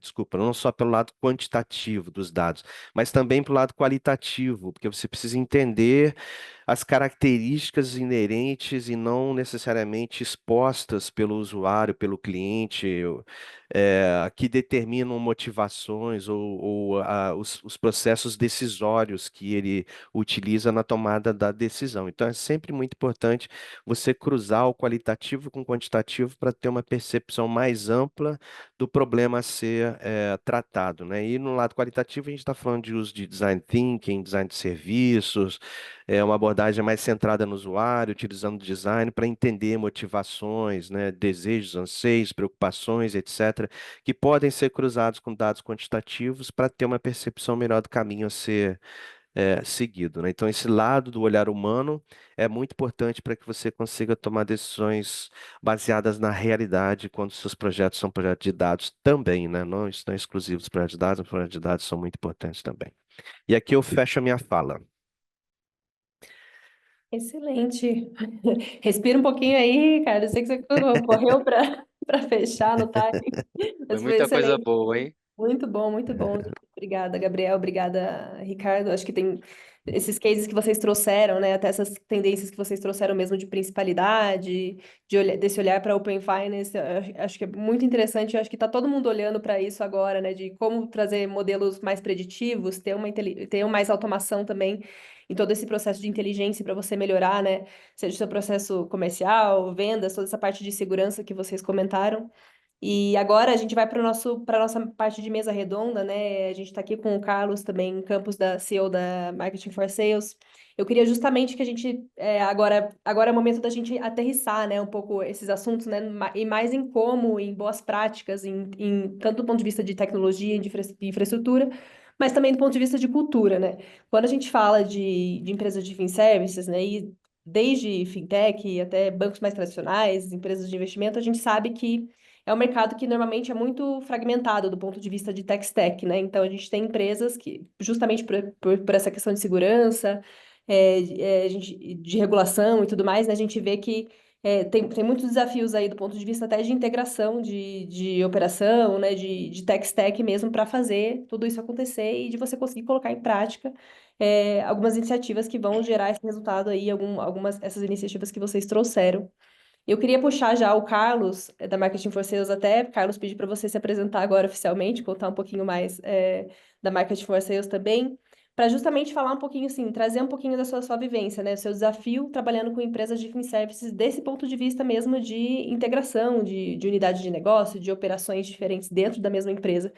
desculpa, não só pelo lado quantitativo dos dados, mas também pelo lado qualitativo, porque você precisa entender as características inerentes e não necessariamente expostas pelo usuário, pelo cliente, que determinam motivações ou os processos decisórios que ele utiliza na tomada da decisão. Então, é sempre muito importante você cruzar o qualitativo com o quantitativo para ter uma percepção mais ampla do problema a ser tratado, né? E no lado qualitativo, a gente está falando de uso de design thinking, design de serviços, uma abordagem mais centrada no usuário, utilizando design para entender motivações, né, desejos, anseios, preocupações, etc., que podem ser cruzados com dados quantitativos para ter uma percepção melhor do caminho a ser seguido, né? Então, esse lado do olhar humano é muito importante para que você consiga tomar decisões baseadas na realidade quando seus projetos são projetos de dados também, né? Não estão exclusivos dos projetos de dados, os projetos de dados são muito importantes também. E aqui eu fecho a minha fala. Excelente. Respira um pouquinho aí, cara. Eu sei que você correu para fechar no time, Foi mas foi muita coisa excelente. boa, hein? Muito bom, muito bom. Obrigada, Gabriel. Obrigada, Ricardo. Acho que tem esses cases que vocês trouxeram, né? Até essas tendências que vocês trouxeram mesmo de principalidade, desse olhar para Open Finance. Eu acho que é muito interessante. Eu acho que está todo mundo olhando para isso agora, né? De como trazer modelos mais preditivos, ter mais automação também em todo esse processo de inteligência para você melhorar, né? Seja o seu processo comercial, vendas, toda essa parte de segurança que vocês comentaram. E agora a gente vai para a nossa parte de mesa redonda, né? A gente está aqui com o Carlos também, campus da CEO da Marketing for Sales. Eu queria justamente que a gente, agora é o momento da gente aterrissar, né, um pouco esses assuntos, né, e mais em como, em boas práticas, tanto do ponto de vista de tecnologia, de infraestrutura, mas também do ponto de vista de cultura, né? Quando a gente fala de empresas de services, né, e desde fintech até bancos mais tradicionais, empresas de investimento, a gente sabe que é um mercado que normalmente é muito fragmentado do ponto de vista de tech stack, né? Então a gente tem empresas que, justamente por essa questão de segurança, de regulação e tudo mais, né? A gente vê que tem muitos desafios aí do ponto de vista até de integração de operação, né? De tech stack mesmo para fazer tudo isso acontecer e de você conseguir colocar em prática algumas iniciativas que vão gerar esse resultado aí, algumas essas iniciativas que vocês trouxeram. Eu queria puxar já o Carlos, da Marketing for Sales até. Carlos, pedir para você se apresentar agora oficialmente, contar um pouquinho mais da Marketing for Sales também, para justamente falar um pouquinho, assim, trazer um pouquinho da sua vivência, né? O seu desafio trabalhando com empresas de FinServices desse ponto de vista mesmo de integração, de unidade de negócio, de operações diferentes dentro da mesma empresa.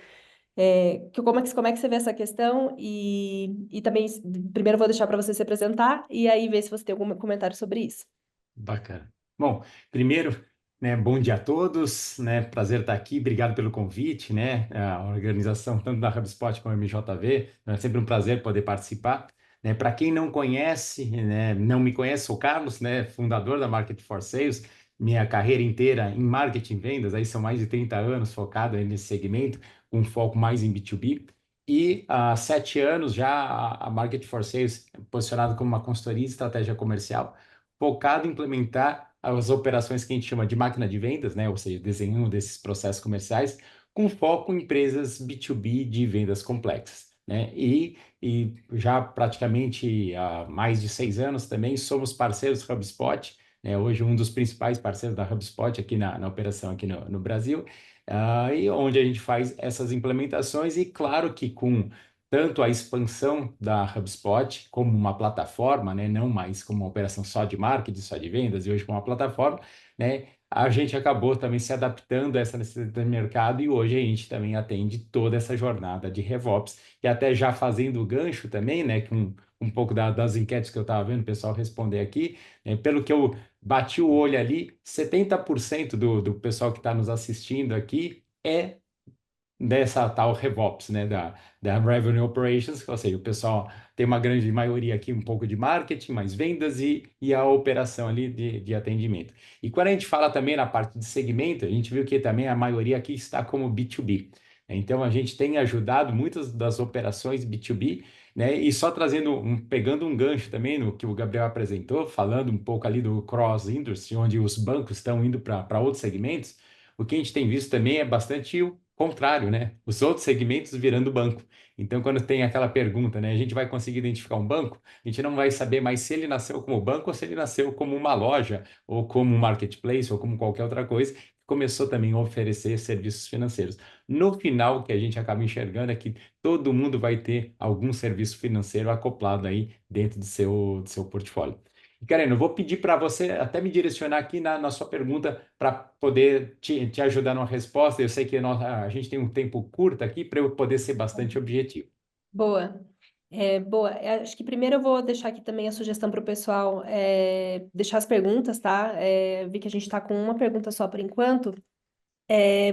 Como é que você vê essa questão? E também, primeiro eu vou deixar para você se apresentar e aí ver se você tem algum comentário sobre isso. Bacana. Bom, primeiro, né, bom dia a todos, né, prazer estar aqui, obrigado pelo convite, né, a organização tanto da HubSpot como a MJV, é sempre um prazer poder participar, né, para quem não conhece, né, não me conhece, sou Carlos, né, fundador da Market for Sales, minha carreira inteira em marketing e vendas, aí são mais de 30 anos focado aí nesse segmento, com um foco mais em B2B, e há 7 anos já a Market for Sales é posicionada como uma consultoria de estratégia comercial, focado em implementar as operações que a gente chama de máquina de vendas, né? Ou seja, desenho desses processos comerciais, com foco em empresas B2B de vendas complexas. né? E já praticamente há mais de 6 anos também somos parceiros HubSpot, né? Hoje um dos principais parceiros da HubSpot aqui na operação aqui no Brasil, e onde a gente faz essas implementações e claro que com tanto a expansão da HubSpot como uma plataforma, né? Não mais como uma operação só de marketing, só de vendas, e hoje como uma plataforma, né? A gente acabou também se adaptando a essa necessidade do mercado e hoje a gente também atende toda essa jornada de RevOps, e até já fazendo o gancho também, né, com um pouco das enquetes que eu estava vendo o pessoal responder aqui, né, pelo que eu bati o olho ali, 70% do pessoal que está nos assistindo aqui é dessa tal RevOps, né, da Revenue Operations, ou seja, o pessoal tem uma grande maioria aqui, um pouco de marketing, mais vendas e a operação ali de atendimento. E quando a gente fala também na parte de segmento, a gente viu que também a maioria aqui está como B2B. Então, a gente tem ajudado muitas das operações B2B, né, e só pegando um gancho também no que o Gabriel apresentou, falando um pouco ali do cross-industry, onde os bancos estão indo para outros segmentos, o que a gente tem visto também é bastante o contrário, né? Os outros segmentos virando banco. Então, quando tem aquela pergunta, né? A gente vai conseguir identificar um banco? A gente não vai saber mais se ele nasceu como banco ou se ele nasceu como uma loja, ou como um marketplace, ou como qualquer outra coisa. Começou também a oferecer serviços financeiros. No final, o que a gente acaba enxergando é que todo mundo vai ter algum serviço financeiro acoplado aí dentro do seu portfólio. E, Karen, eu vou pedir para você até me direcionar aqui na sua pergunta para poder te ajudar numa resposta. Eu sei que a gente tem um tempo curto aqui para eu poder ser bastante objetivo. Boa. Boa. Acho que primeiro eu vou deixar aqui também a sugestão para o pessoal deixar as perguntas, tá? Vi que a gente está com uma pergunta só por enquanto.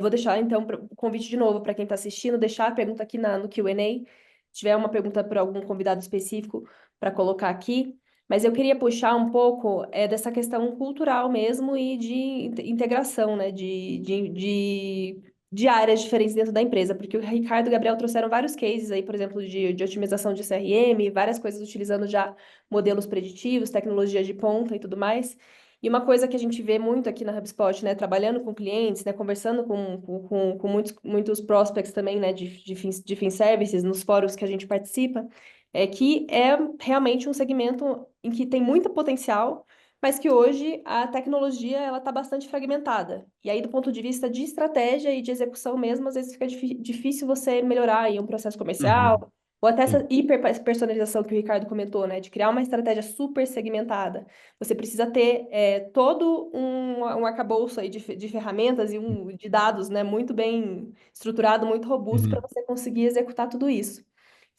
Vou deixar, então, o convite de novo para quem está assistindo, deixar a pergunta aqui no Q&A. Se tiver uma pergunta para algum convidado específico, para colocar aqui. Mas eu queria puxar um pouco dessa questão cultural mesmo e de integração, né? De áreas diferentes dentro da empresa. Porque o Ricardo e o Gabriel trouxeram vários cases aí, por exemplo, de otimização de CRM, várias coisas utilizando já modelos preditivos, tecnologia de ponta e tudo mais. E uma coisa que a gente vê muito aqui na HubSpot, né, trabalhando com clientes, né, conversando com muitos prospects também, né, de fin services, nos fóruns que a gente participa, é que é realmente um segmento em que tem muito potencial, mas que hoje a tecnologia ela está bastante fragmentada. E aí, do ponto de vista de estratégia e de execução mesmo, às vezes fica difícil você melhorar aí um processo Uhum, comercial, ou até essa sim. hiper-personalização que o Ricardo comentou, né, de criar uma estratégia super segmentada. Você precisa ter todo um arcabouço aí de ferramentas e de dados, né, muito bem estruturado, muito robusto para Uhum, você conseguir executar tudo isso.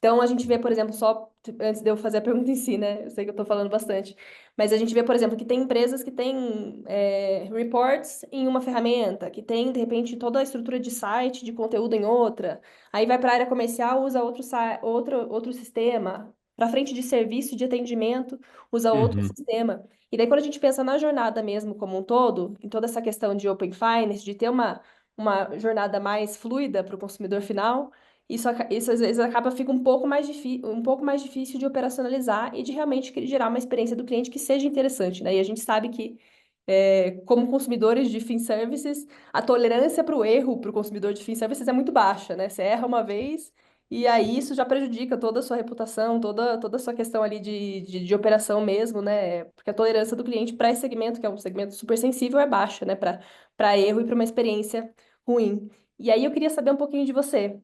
Então, a gente vê, por exemplo, só antes de eu fazer a pergunta em si, né? Eu sei que eu estou falando bastante, mas a gente vê, por exemplo, que tem empresas que têm reports em uma ferramenta, que tem, de repente, toda a estrutura de site, de conteúdo em outra. Aí vai para a área comercial, usa outro sistema. Para frente de serviço, de atendimento, usa outro uhum, sistema. E daí, quando a gente pensa na jornada mesmo como um todo, em toda essa questão de Open Finance, de ter uma jornada mais fluida para o consumidor final, isso às vezes fica um pouco mais difícil de operacionalizar e de realmente gerar uma experiência do cliente que seja interessante, né? E a gente sabe que, como consumidores de fin services, a tolerância para o erro para o consumidor de fin services é muito baixa, né? Você erra uma vez e aí isso já prejudica toda a sua reputação, toda a sua questão ali de operação mesmo, né? Porque a tolerância do cliente para esse segmento, que é um segmento super sensível, é baixa, né? Para erro e para uma experiência ruim. E aí eu queria saber um pouquinho de você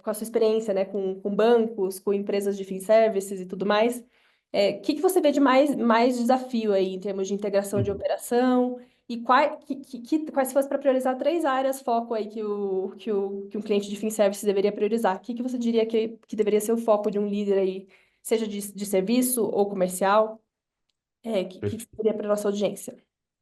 com a sua experiência, né, com bancos, com empresas de fin services e tudo mais, o que você vê de mais desafio aí em termos de integração de uhum. operação e quais se fosse para priorizar três áreas foco aí que um cliente de fin services deveria priorizar? O que você diria que deveria ser o foco de um líder aí, seja de serviço ou comercial? Que você diria para a nossa audiência?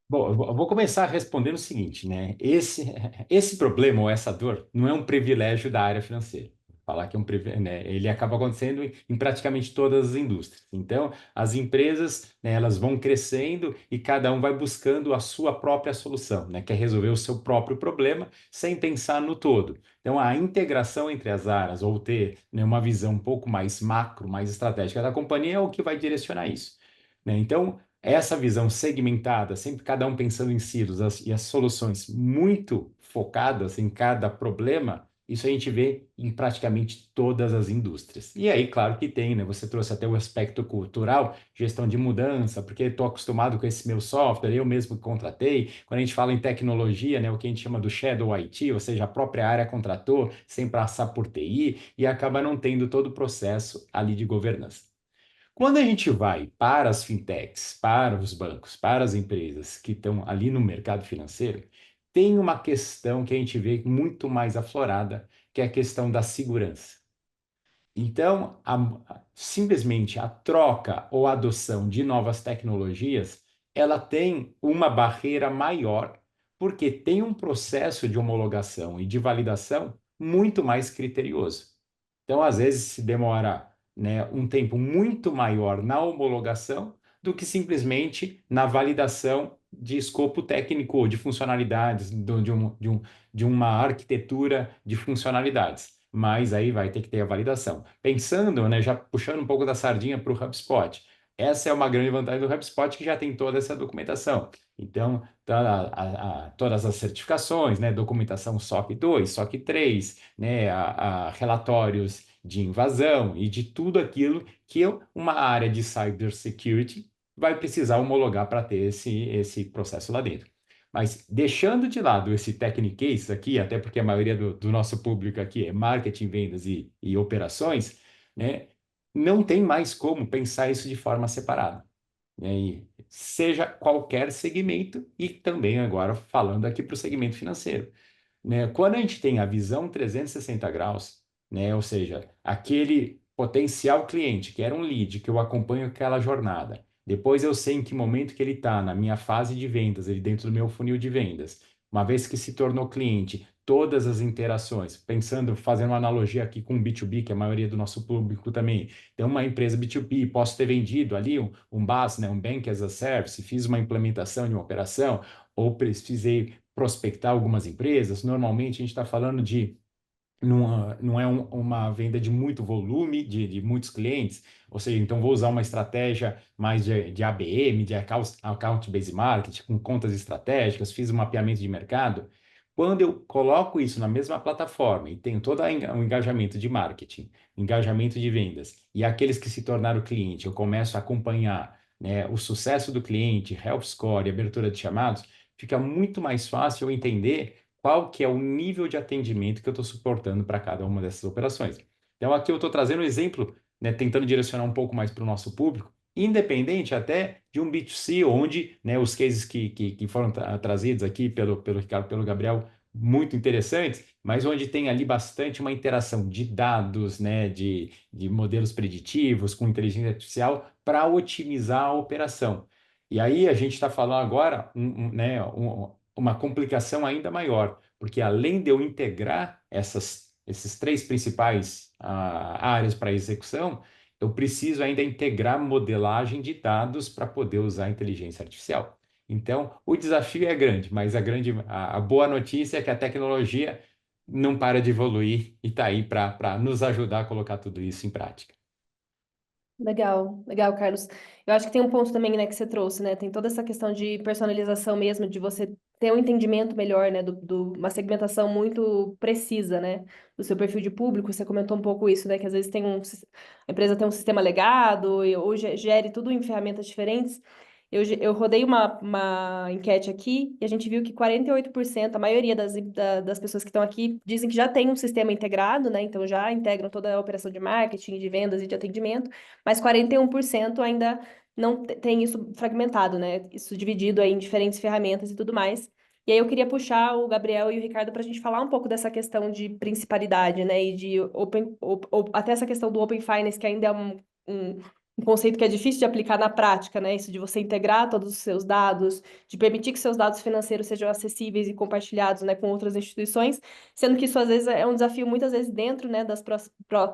Bom, eu vou começar respondendo o seguinte, né? Esse problema ou essa dor não é um privilégio da área financeira. Falar que é um privilégio, né? Ele acaba acontecendo em praticamente todas as indústrias. Então, as empresas, né, elas vão crescendo e cada um vai buscando a sua própria solução, né? Quer resolver o seu próprio problema sem pensar no todo. Então, a integração entre as áreas ou ter, né, uma visão um pouco mais macro, mais estratégica da companhia é o que vai direcionar isso, né? Então, essa visão segmentada, sempre cada um pensando em silos e as soluções muito focadas em cada problema, Isso a gente vê em praticamente todas as indústrias. E aí, claro que tem, né? Você trouxe até o aspecto cultural, gestão de mudança, porque estou acostumado com esse meu software, eu mesmo contratei. Quando a gente fala em tecnologia, né, o que a gente chama do Shadow IT, ou seja, a própria área contratou sem passar por TI e acaba não tendo todo o processo ali de governança. Quando a gente vai para as fintechs, para os bancos, para as empresas que estão ali no mercado financeiro, tem uma questão que a gente vê muito mais aflorada, que é a questão da segurança. Então, simplesmente a troca ou a adoção de novas tecnologias, ela tem uma barreira maior, porque tem um processo de homologação e de validação muito mais criterioso. Então, às vezes, se demora, né, um tempo muito maior na homologação do que simplesmente na validação de escopo técnico ou de funcionalidades, de uma arquitetura de funcionalidades. Mas aí vai ter que ter a validação. Pensando, né, já puxando um pouco da sardinha para o HubSpot, essa é uma grande vantagem do HubSpot que já tem toda essa documentação. Então, todas as certificações, né, documentação SOC 2, SOC 3, né, relatórios de invasão e de tudo aquilo que uma área de cybersecurity vai precisar homologar para ter esse processo lá dentro. Mas deixando de lado esse techniquez aqui, até porque a maioria do nosso público aqui é marketing, vendas e operações, né, não tem mais como pensar isso de forma separada, né, e seja qualquer segmento, e também agora falando aqui para o segmento financeiro, né? Quando a gente tem a visão 360 graus, né? Ou seja, aquele potencial cliente que era um lead, que eu acompanho aquela jornada, depois eu sei em que momento que ele está na minha fase de vendas, ele dentro do meu funil de vendas, uma vez que se tornou cliente, todas as interações, pensando, fazendo uma analogia aqui com o B2B, que é a maioria do nosso público também, tem uma empresa B2B, posso ter vendido ali um BaaS, né? Um Bank as a Service, fiz uma implementação de uma operação, ou precisei prospectar algumas empresas. Normalmente a gente está falando de não é uma venda de muito volume, de muitos clientes, ou seja, então vou usar uma estratégia mais de ABM, de Account Based Marketing, com contas estratégicas, fiz um mapeamento de mercado. Quando eu coloco isso na mesma plataforma e tenho todo o engajamento de marketing, engajamento de vendas, e aqueles que se tornaram cliente, eu começo a acompanhar, né, o sucesso do cliente, Help Score e abertura de chamados, fica muito mais fácil eu entender qual que é o nível de atendimento que eu estou suportando para cada uma dessas operações. Então, aqui eu estou trazendo um exemplo, né, tentando direcionar um pouco mais para o nosso público, independente até de um B2C, onde, né, os cases que foram trazidos aqui pelo Ricardo, pelo Gabriel, muito interessantes, mas onde tem ali bastante uma interação de dados, né, de modelos preditivos com inteligência artificial para otimizar a operação. E aí a gente está falando agora, né, uma complicação ainda maior, porque além de eu integrar esses três principais áreas para execução, eu preciso ainda integrar modelagem de dados para poder usar a inteligência artificial. Então, o desafio é grande, mas a boa notícia é que a tecnologia não para de evoluir e está aí para nos ajudar a colocar tudo isso em prática. Legal, legal, Carlos. Eu acho que tem um ponto também, né, que você trouxe, né? Tem toda essa questão de personalização mesmo, de você ter um entendimento melhor, né, uma segmentação muito precisa, né, do seu perfil de público. Você comentou um pouco isso, né, que às vezes a empresa tem um sistema legado ou gere tudo em ferramentas diferentes. Eu rodei uma enquete aqui e a gente viu que 48%, a maioria das pessoas que estão aqui, dizem que já tem um sistema integrado, né? Então já integram toda a operação de marketing, de vendas e de atendimento, mas 41% ainda não tem isso fragmentado, né? Isso dividido aí em diferentes ferramentas e tudo mais. E aí eu queria puxar o Gabriel e o Ricardo para a gente falar um pouco dessa questão de principalidade, né? E de até essa questão do Open Finance, que ainda é um conceito que é difícil de aplicar na prática, né? Isso de você integrar todos os seus dados, de permitir que seus dados financeiros sejam acessíveis e compartilhados, né, com outras instituições, sendo que isso às vezes é um desafio muitas vezes dentro, né, das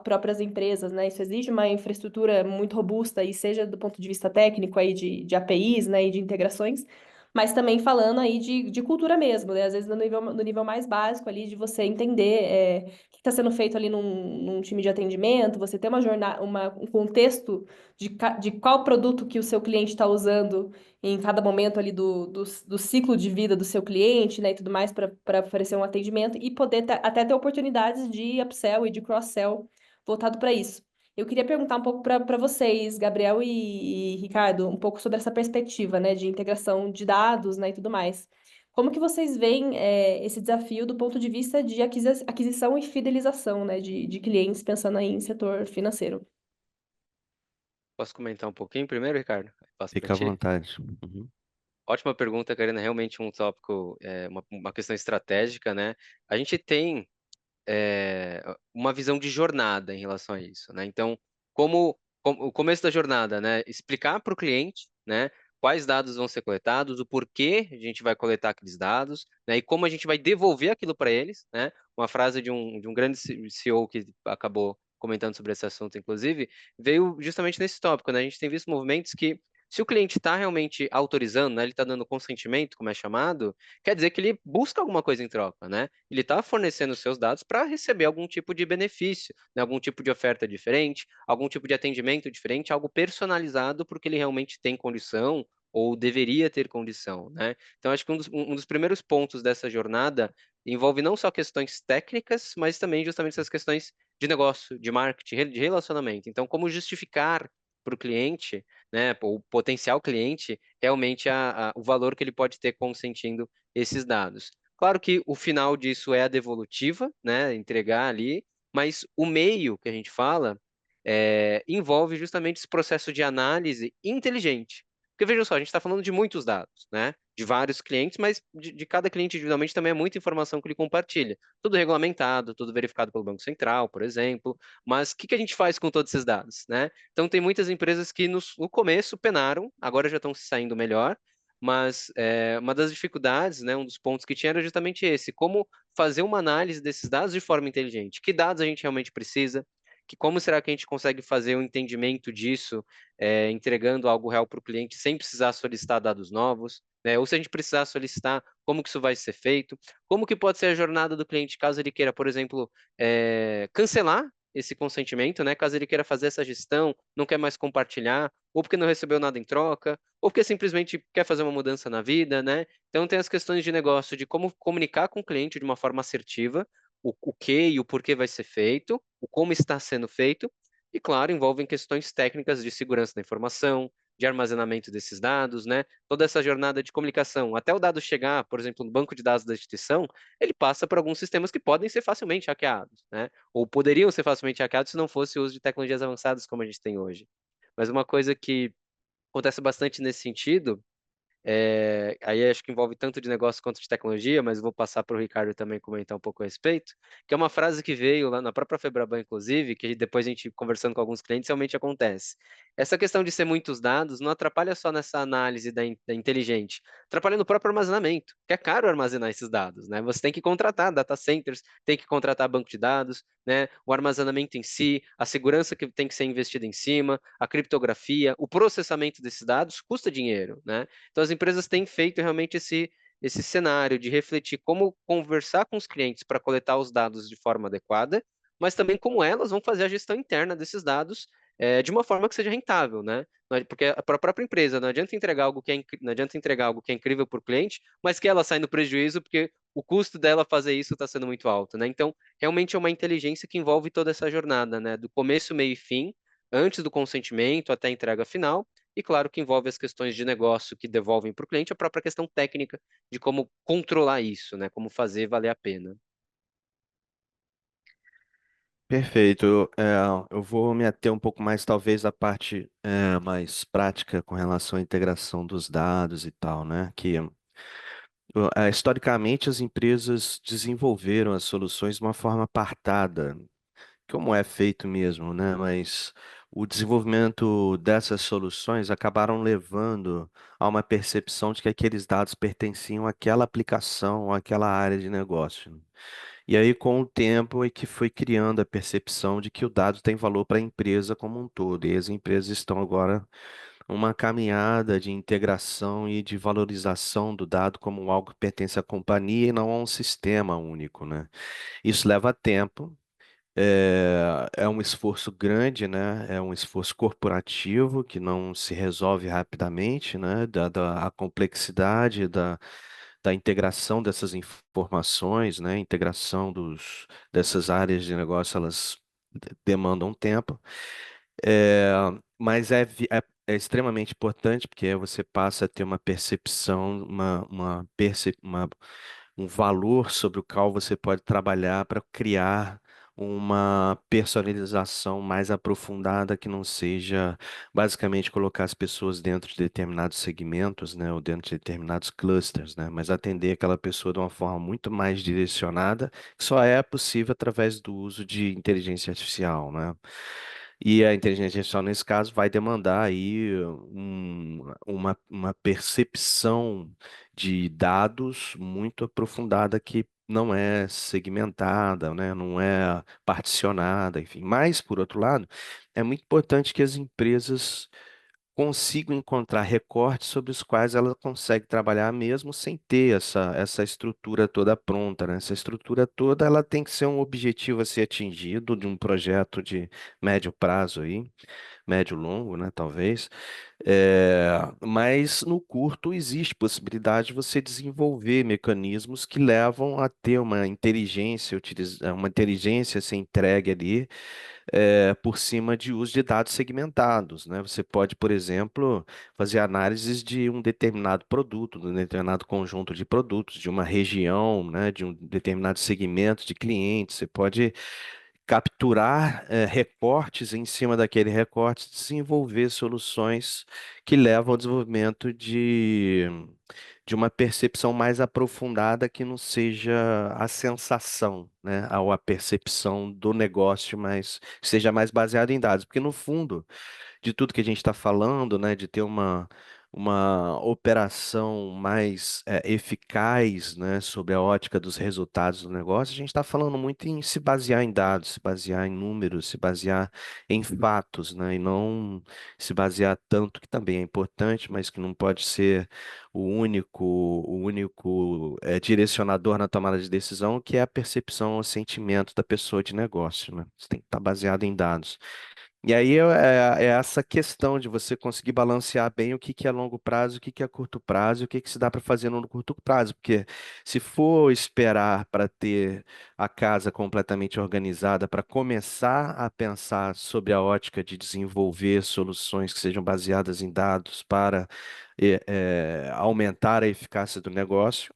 próprias empresas, né? Isso exige uma infraestrutura muito robusta e seja do ponto de vista técnico aí de APIs, né, e de integrações, mas também falando aí de cultura mesmo, né? Às vezes no nível mais básico ali de você entender está sendo feito ali num time de atendimento, você ter uma jornada, um contexto de qual produto que o seu cliente está usando em cada momento ali do ciclo de vida do seu cliente, né, e tudo mais, para oferecer um atendimento e poder até ter oportunidades de upsell e de cross-sell voltado para isso. Eu queria perguntar um pouco para vocês, Gabriel e Ricardo, um pouco sobre essa perspectiva, né, de integração de dados, né, e tudo mais. Como que vocês veem esse desafio do ponto de vista de aquisição e fidelização, né, de clientes, pensando aí em setor financeiro? Posso comentar um pouquinho primeiro, Ricardo? Passo para Fica à ti. vontade. Uhum. Ótima pergunta, Karina. Realmente um tópico, uma questão estratégica, né? A gente tem uma visão de jornada em relação a isso, né? Então, como o começo da jornada, né? Explicar para o cliente, né? Quais dados vão ser coletados, o porquê a gente vai coletar aqueles dados, né? E como a gente vai devolver aquilo para eles, né? Uma frase de um grande CEO que acabou comentando sobre esse assunto, inclusive, veio justamente nesse tópico, né? A gente tem visto movimentos que, se o cliente está realmente autorizando, né? Ele está dando consentimento, como é chamado, quer dizer que ele busca alguma coisa em troca, né? Ele está fornecendo seus dados para receber algum tipo de benefício, né? Algum tipo de oferta diferente, algum tipo de atendimento diferente, algo personalizado porque ele realmente tem condição ou deveria ter condição, né? Então, acho que um dos primeiros pontos dessa jornada envolve não só questões técnicas, mas também justamente essas questões de negócio, de marketing, de relacionamento. Então, como justificar para o cliente, né, o potencial cliente, realmente o valor que ele pode ter consentindo esses dados. Claro que o final disso é a devolutiva, né? Entregar ali, mas o meio que a gente fala envolve justamente esse processo de análise inteligente. Porque veja só, a gente está falando de muitos dados, né? De vários clientes, mas de cada cliente individualmente também é muita informação que ele compartilha. Tudo regulamentado, tudo verificado pelo Banco Central, por exemplo. Mas o que a gente faz com todos esses dados, né? Então tem muitas empresas que no começo penaram, agora já estão se saindo melhor, mas uma das dificuldades, né, um dos pontos que tinha era justamente esse, como fazer uma análise desses dados de forma inteligente. Que dados a gente realmente precisa? Como será que a gente consegue fazer o entendimento disso, entregando algo real para o cliente sem precisar solicitar dados novos? Né? Ou se a gente precisar solicitar, como que isso vai ser feito? Como que pode ser a jornada do cliente caso ele queira, por exemplo, cancelar esse consentimento, né? Caso ele queira fazer essa gestão, não quer mais compartilhar, ou porque não recebeu nada em troca, ou porque simplesmente quer fazer uma mudança na vida, né? Então tem as questões de negócio, de como comunicar com o cliente de uma forma assertiva, o que e o porquê vai ser feito, o como está sendo feito, e claro, envolvem questões técnicas de segurança da informação, de armazenamento desses dados, né? Toda essa jornada de comunicação, até o dado chegar, por exemplo, no banco de dados da instituição, ele passa por alguns sistemas que podem ser facilmente hackeados, né? Ou poderiam ser facilmente hackeados se não fosse o uso de tecnologias avançadas como a gente tem hoje. Mas uma coisa que acontece bastante nesse sentido, aí acho que envolve tanto de negócio quanto de tecnologia, mas vou passar para o Ricardo também comentar um pouco a respeito, que é uma frase que veio lá na própria Febraban, inclusive, que depois a gente conversando com alguns clientes realmente acontece. Essa questão de ser muitos dados não atrapalha só nessa análise da inteligente, atrapalha no próprio armazenamento, que é caro armazenar esses dados, né? Você tem que contratar data centers, tem que contratar banco de dados, né? O armazenamento em si, a segurança que tem que ser investida em cima, a criptografia, o processamento desses dados custa dinheiro, né? Então, as empresas têm feito realmente esse cenário de refletir como conversar com os clientes para coletar os dados de forma adequada, mas também como elas vão fazer a gestão interna desses dados de uma forma que seja rentável, né? Porque para a própria empresa não adianta entregar algo que não adianta entregar algo que é incrível para o cliente, mas que ela sai no prejuízo porque o custo dela fazer isso está sendo muito alto, né? Então, realmente é uma inteligência que envolve toda essa jornada, né? Do começo, meio e fim, antes do consentimento até a entrega final, e claro que envolve as questões de negócio que devolvem para o cliente, a própria questão técnica de como controlar isso, né? Como fazer valer a pena. Perfeito. Eu vou me ater um pouco mais, talvez, à parte mais prática com relação à integração dos dados e tal, né? Que historicamente as empresas desenvolveram as soluções de uma forma apartada, como é feito mesmo, né? Mas o desenvolvimento dessas soluções acabaram levando a uma percepção de que aqueles dados pertenciam àquela aplicação, àquela área de negócio. E aí, com o tempo, é que foi criando a percepção de que o dado tem valor para a empresa como um todo. E as empresas estão agora numa caminhada de integração e de valorização do dado como algo que pertence à companhia e não a um sistema único, né? Isso leva tempo. É um esforço grande, né? É um esforço corporativo que não se resolve rapidamente, né? Dada a complexidade da integração dessas informações, né? Integração dessas áreas de negócio, elas demandam tempo. É, mas é extremamente importante porque aí você passa a ter uma percepção, um valor sobre o qual você pode trabalhar para criar uma personalização mais aprofundada que não seja basicamente colocar as pessoas dentro de determinados segmentos, né, ou dentro de determinados clusters, né, mas atender aquela pessoa de uma forma muito mais direcionada, que só é possível através do uso de inteligência artificial, né? E a inteligência artificial, nesse caso, vai demandar aí uma percepção de dados muito aprofundada que não é segmentada, né? Não é particionada, enfim. Mas, por outro lado, é muito importante que as empresas consigam encontrar recortes sobre os quais ela consegue trabalhar mesmo sem ter essa estrutura toda pronta, né? Essa estrutura toda ela tem que ser um objetivo a ser atingido de um projeto de médio prazo aí, médio longo, né? Talvez. Mas no curto existe possibilidade de você desenvolver mecanismos que levam a ter uma inteligência a ser entregue ali por cima de uso de dados segmentados, né? Você pode, por exemplo, fazer análises de um determinado produto, de um determinado conjunto de produtos, de uma região, né? De um determinado segmento de clientes. Você pode capturar recortes em cima daquele recorte, desenvolver soluções que levam ao desenvolvimento de uma percepção mais aprofundada que não seja a sensação, né, ou a percepção do negócio, mas seja mais baseada em dados, porque no fundo de tudo que a gente está falando, né, de ter uma operação mais eficaz, né, sob a ótica dos resultados do negócio, a gente está falando muito em se basear em dados, se basear em números, se basear em fatos, né, e não se basear tanto, que também é importante, mas que não pode ser o único direcionador na tomada de decisão, que é a percepção, o sentimento da pessoa de negócio, né? Você tem que estar baseado em dados. E aí é essa questão de você conseguir balancear bem o que que é longo prazo, o que que é curto prazo, e o que que se dá para fazer no curto prazo. Porque se for esperar para ter a casa completamente organizada, para começar a pensar sobre a ótica de desenvolver soluções que sejam baseadas em dados para aumentar a eficácia do negócio,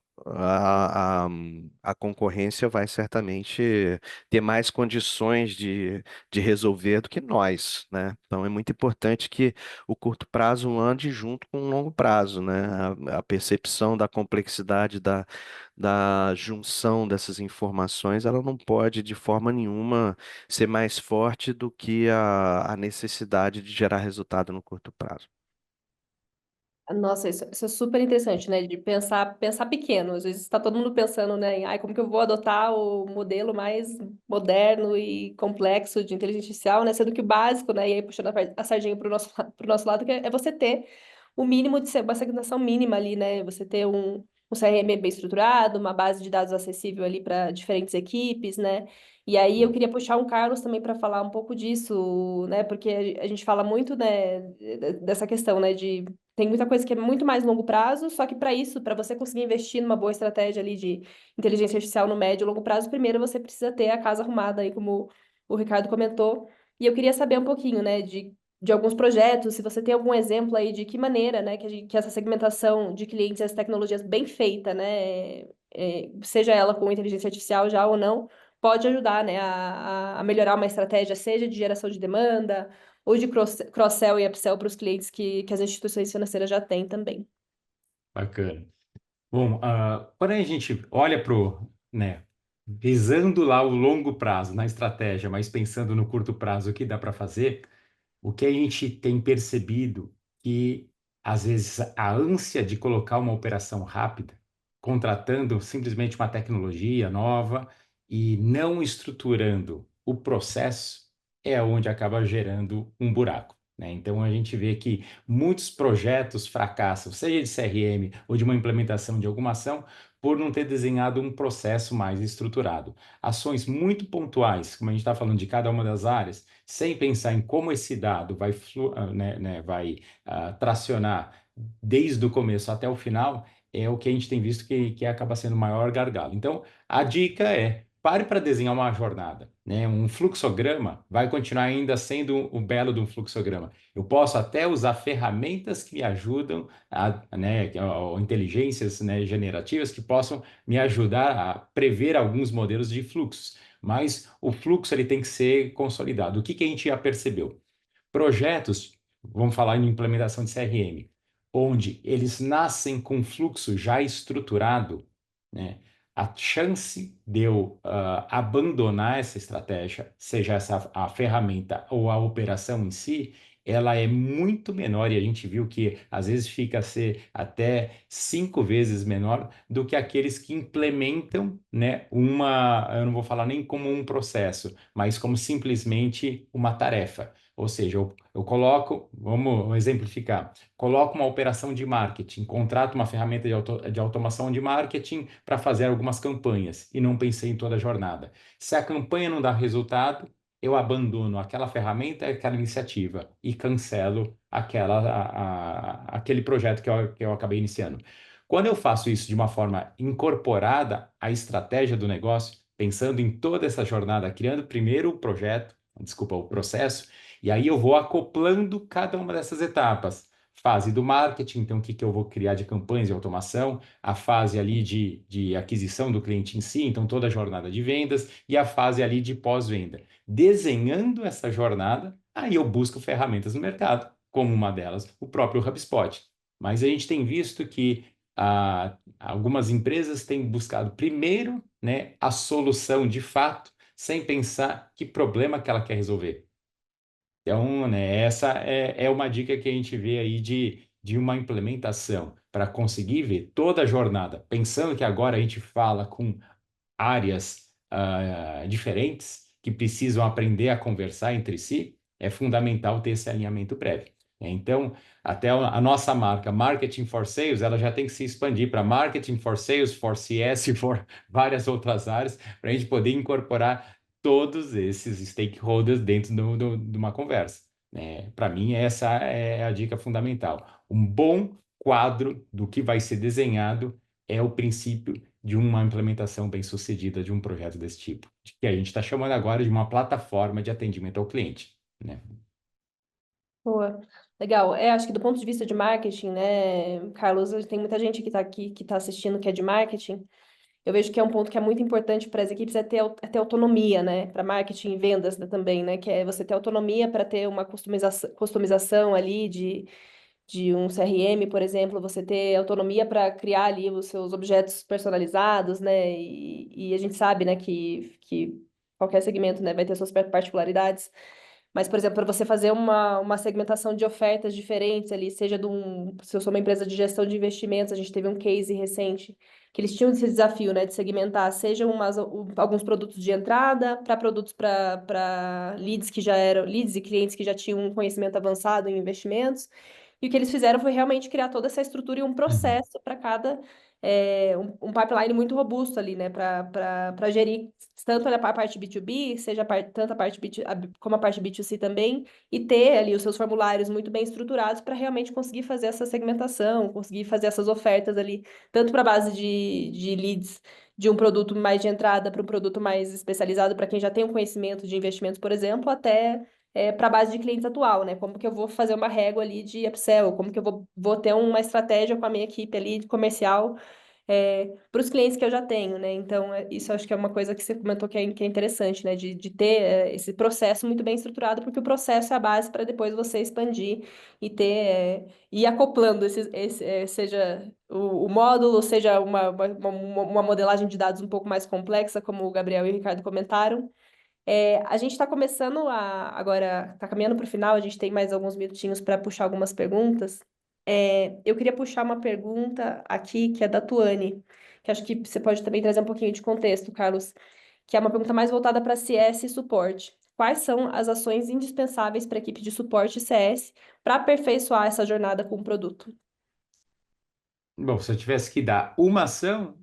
a concorrência vai certamente ter mais condições de resolver do que nós, né? Então é muito importante que o curto prazo ande junto com o longo prazo, né? A percepção da complexidade da junção dessas informações, ela não pode de forma nenhuma ser mais forte do que a necessidade de gerar resultado no curto prazo. Nossa, isso é super interessante, né? De pensar pequeno. Às vezes está todo mundo pensando, né, em como que eu vou adotar o modelo mais moderno e complexo de inteligência artificial, né? Sendo que o básico, né? E aí puxando a sardinha para o pro nosso lado, que é você ter o mínimo de uma segmentação mínima ali, né? Você ter um CRM bem estruturado, uma base de dados acessível ali para diferentes equipes, né? E aí eu queria puxar um Carlos também para falar um pouco disso, né? Porque a gente fala muito, né, dessa questão, né, de tem muita coisa que é muito mais longo prazo, só que para isso, para você conseguir investir numa boa estratégia ali de inteligência artificial no médio e longo prazo, primeiro você precisa ter a casa arrumada aí, como o Ricardo comentou. E eu queria saber um pouquinho, né, de alguns projetos, se você tem algum exemplo aí de que maneira, né, que essa segmentação de clientes, essa tecnologias bem feita, né, seja ela com inteligência artificial já ou não, pode ajudar, né, a melhorar uma estratégia, seja de geração de demanda, ou de cross-sell e upsell para os clientes que as instituições financeiras já têm também. Bacana. Bom, quando a gente olha para o, né, visando lá o longo prazo na estratégia, mas pensando no curto prazo, o que dá para fazer, o que a gente tem percebido que, às vezes, a ânsia de colocar uma operação rápida, contratando simplesmente uma tecnologia nova e não estruturando o processo, é onde acaba gerando um buraco. né? Então, a gente vê que muitos projetos fracassam, seja de CRM ou de uma implementação de alguma ação, por não ter desenhado um processo mais estruturado. Ações muito pontuais, como a gente está falando de cada uma das áreas, sem pensar em como esse dado vai, tracionar desde o começo até o final, é o que a gente tem visto que acaba sendo o maior gargalo. Então, a dica é: pare para desenhar uma jornada, né? Um fluxograma vai continuar ainda sendo o belo de um fluxograma. Eu posso até usar ferramentas que me ajudam, ou inteligências, né, generativas que possam me ajudar a prever alguns modelos de fluxos, mas o fluxo ele tem que ser consolidado. O que a gente já percebeu? Projetos, vamos falar em implementação de CRM, onde eles nascem com fluxo já estruturado, né? A chance de eu abandonar essa estratégia, seja essa a ferramenta ou a operação em si, ela é muito menor, e a gente viu que às vezes fica a ser até 5 vezes menor do que aqueles que implementam, né, eu não vou falar nem como um processo, mas como simplesmente uma tarefa. Ou seja, eu coloco, vamos exemplificar, coloco uma operação de marketing, contrato uma ferramenta de automação de marketing para fazer algumas campanhas e não pensei em toda a jornada. Se a campanha não dá resultado, eu abandono aquela ferramenta, aquela iniciativa e cancelo aquele projeto que eu acabei iniciando. Quando eu faço isso de uma forma incorporada à estratégia do negócio, pensando em toda essa jornada, criando primeiro o processo, e aí eu vou acoplando cada uma dessas etapas. Fase do marketing, então o que eu vou criar de campanhas de automação, a fase ali de aquisição do cliente em si, então toda a jornada de vendas, e a fase ali de pós-venda. Desenhando essa jornada, aí eu busco ferramentas no mercado, como uma delas, o próprio HubSpot. Mas a gente tem visto que algumas empresas têm buscado primeiro, né, a solução de fato, sem pensar que problema que ela quer resolver. Então, né, essa é uma dica que a gente vê aí de uma implementação para conseguir ver toda a jornada, pensando que agora a gente fala com áreas diferentes que precisam aprender a conversar entre si, é fundamental ter esse alinhamento prévio. Então, até a nossa marca Marketing for Sales, ela já tem que se expandir para Marketing for Sales, for CS, for várias outras áreas, para a gente poder incorporar todos esses stakeholders dentro de uma conversa. Para mim, essa é a dica fundamental. Um bom quadro do que vai ser desenhado é o princípio de uma implementação bem-sucedida de um projeto desse tipo, que a gente está chamando agora de uma plataforma de atendimento ao cliente, né? Boa. Legal. Acho que do ponto de vista de marketing, né, Carlos, tem muita gente que está assistindo que é de marketing. Eu vejo que é um ponto que é muito importante para as equipes é ter autonomia, né? Para marketing e vendas, né, também, né? Que é você ter autonomia para ter uma customização ali de um CRM, por exemplo, você ter autonomia para criar ali os seus objetos personalizados, né? E a gente sabe, né, que qualquer segmento, né, vai ter suas particularidades. Mas, por exemplo, para você fazer uma segmentação de ofertas diferentes ali, se eu sou uma empresa de gestão de investimentos, a gente teve um case recente que eles tinham esse desafio, né, de segmentar, seja alguns produtos de entrada para produtos para leads e clientes que já tinham um conhecimento avançado em investimentos. E o que eles fizeram foi realmente criar toda essa estrutura e um Uhum. processo para cada um pipeline muito robusto ali, né, para gerir tanto a parte B2B, tanto a parte como a parte B2C também, e ter ali os seus formulários muito bem estruturados para realmente conseguir fazer essa segmentação, conseguir fazer essas ofertas ali, tanto para a base de leads de um produto mais de entrada para um produto mais especializado para quem já tem um conhecimento de investimentos, por exemplo, até para a base de clientes atual, né? Como que eu vou fazer uma régua ali de upsell, como que eu vou ter uma estratégia com a minha equipe ali de comercial para os clientes que eu já tenho, né? Então, isso acho que é uma coisa que você comentou que é interessante, né? De ter esse processo muito bem estruturado, porque o processo é a base para depois você expandir e ir acoplando seja o módulo, seja uma modelagem de dados um pouco mais complexa, como o Gabriel e o Ricardo comentaram. A gente está começando agora, está caminhando para o final, a gente tem mais alguns minutinhos para puxar algumas perguntas. Eu queria puxar uma pergunta aqui, que é da Tuane, que acho que você pode também trazer um pouquinho de contexto, Carlos, que é uma pergunta mais voltada para CS e suporte. quais são as ações indispensáveis para a equipe de suporte CS para aperfeiçoar essa jornada com o produto? Bom, se eu tivesse que dar uma ação,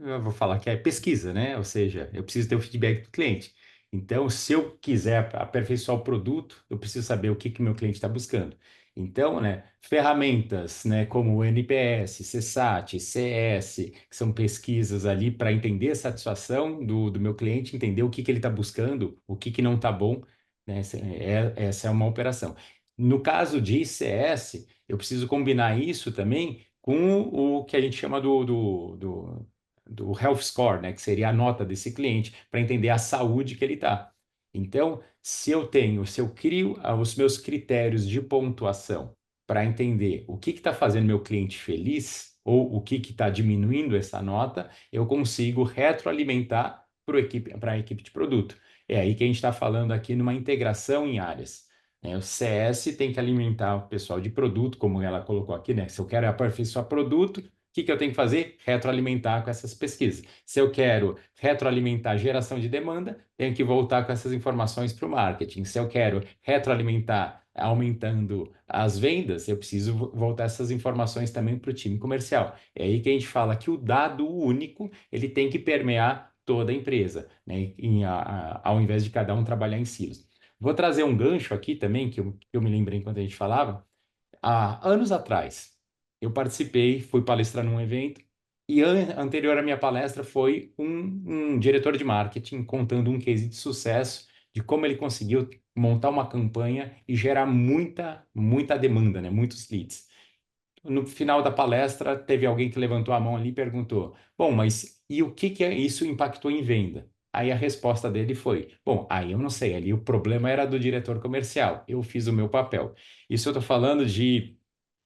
eu vou falar que é pesquisa, né? Ou seja, eu preciso ter o feedback do cliente. Então, se eu quiser aperfeiçoar o produto, eu preciso saber o que que meu cliente está buscando. Então, né, ferramentas, né, como o NPS, CSAT, CS, que são pesquisas ali para entender a satisfação do meu cliente, entender o que que ele está buscando, o que que não está bom, né? Essa é uma operação. No caso de CS, eu preciso combinar isso também com o que a gente chama do Health Score, né, que seria a nota desse cliente, para entender a saúde que ele está. Então, se eu crio os meus critérios de pontuação para entender o que está fazendo meu cliente feliz ou o que está diminuindo essa nota, eu consigo retroalimentar para a equipe de produto. É aí que a gente está falando aqui numa integração em áreas, né? O CS tem que alimentar o pessoal de produto, como ela colocou aqui, né? Se eu quero aperfeiçoar produto, o que que eu tenho que fazer? Retroalimentar com essas pesquisas. Se eu quero retroalimentar geração de demanda, tenho que voltar com essas informações para o marketing. Se eu quero retroalimentar aumentando as vendas, eu preciso voltar essas informações também para o time comercial. É aí que a gente fala que o dado único, ele tem que permear toda a empresa, né? Ao invés de cada um trabalhar em silos. Vou trazer um gancho aqui também, que eu me lembrei enquanto a gente falava. Há anos atrás, eu participei, fui palestrar num evento, e anterior à minha palestra foi um diretor de marketing contando um case de sucesso de como ele conseguiu montar uma campanha e gerar muita demanda, né? Muitos leads. No final da palestra, teve alguém que levantou a mão ali e perguntou: Bom, mas e o que que isso impactou em venda? Aí a resposta dele foi: Bom, aí eu não sei, ali o problema era do diretor comercial, eu fiz o meu papel. Isso eu estou falando de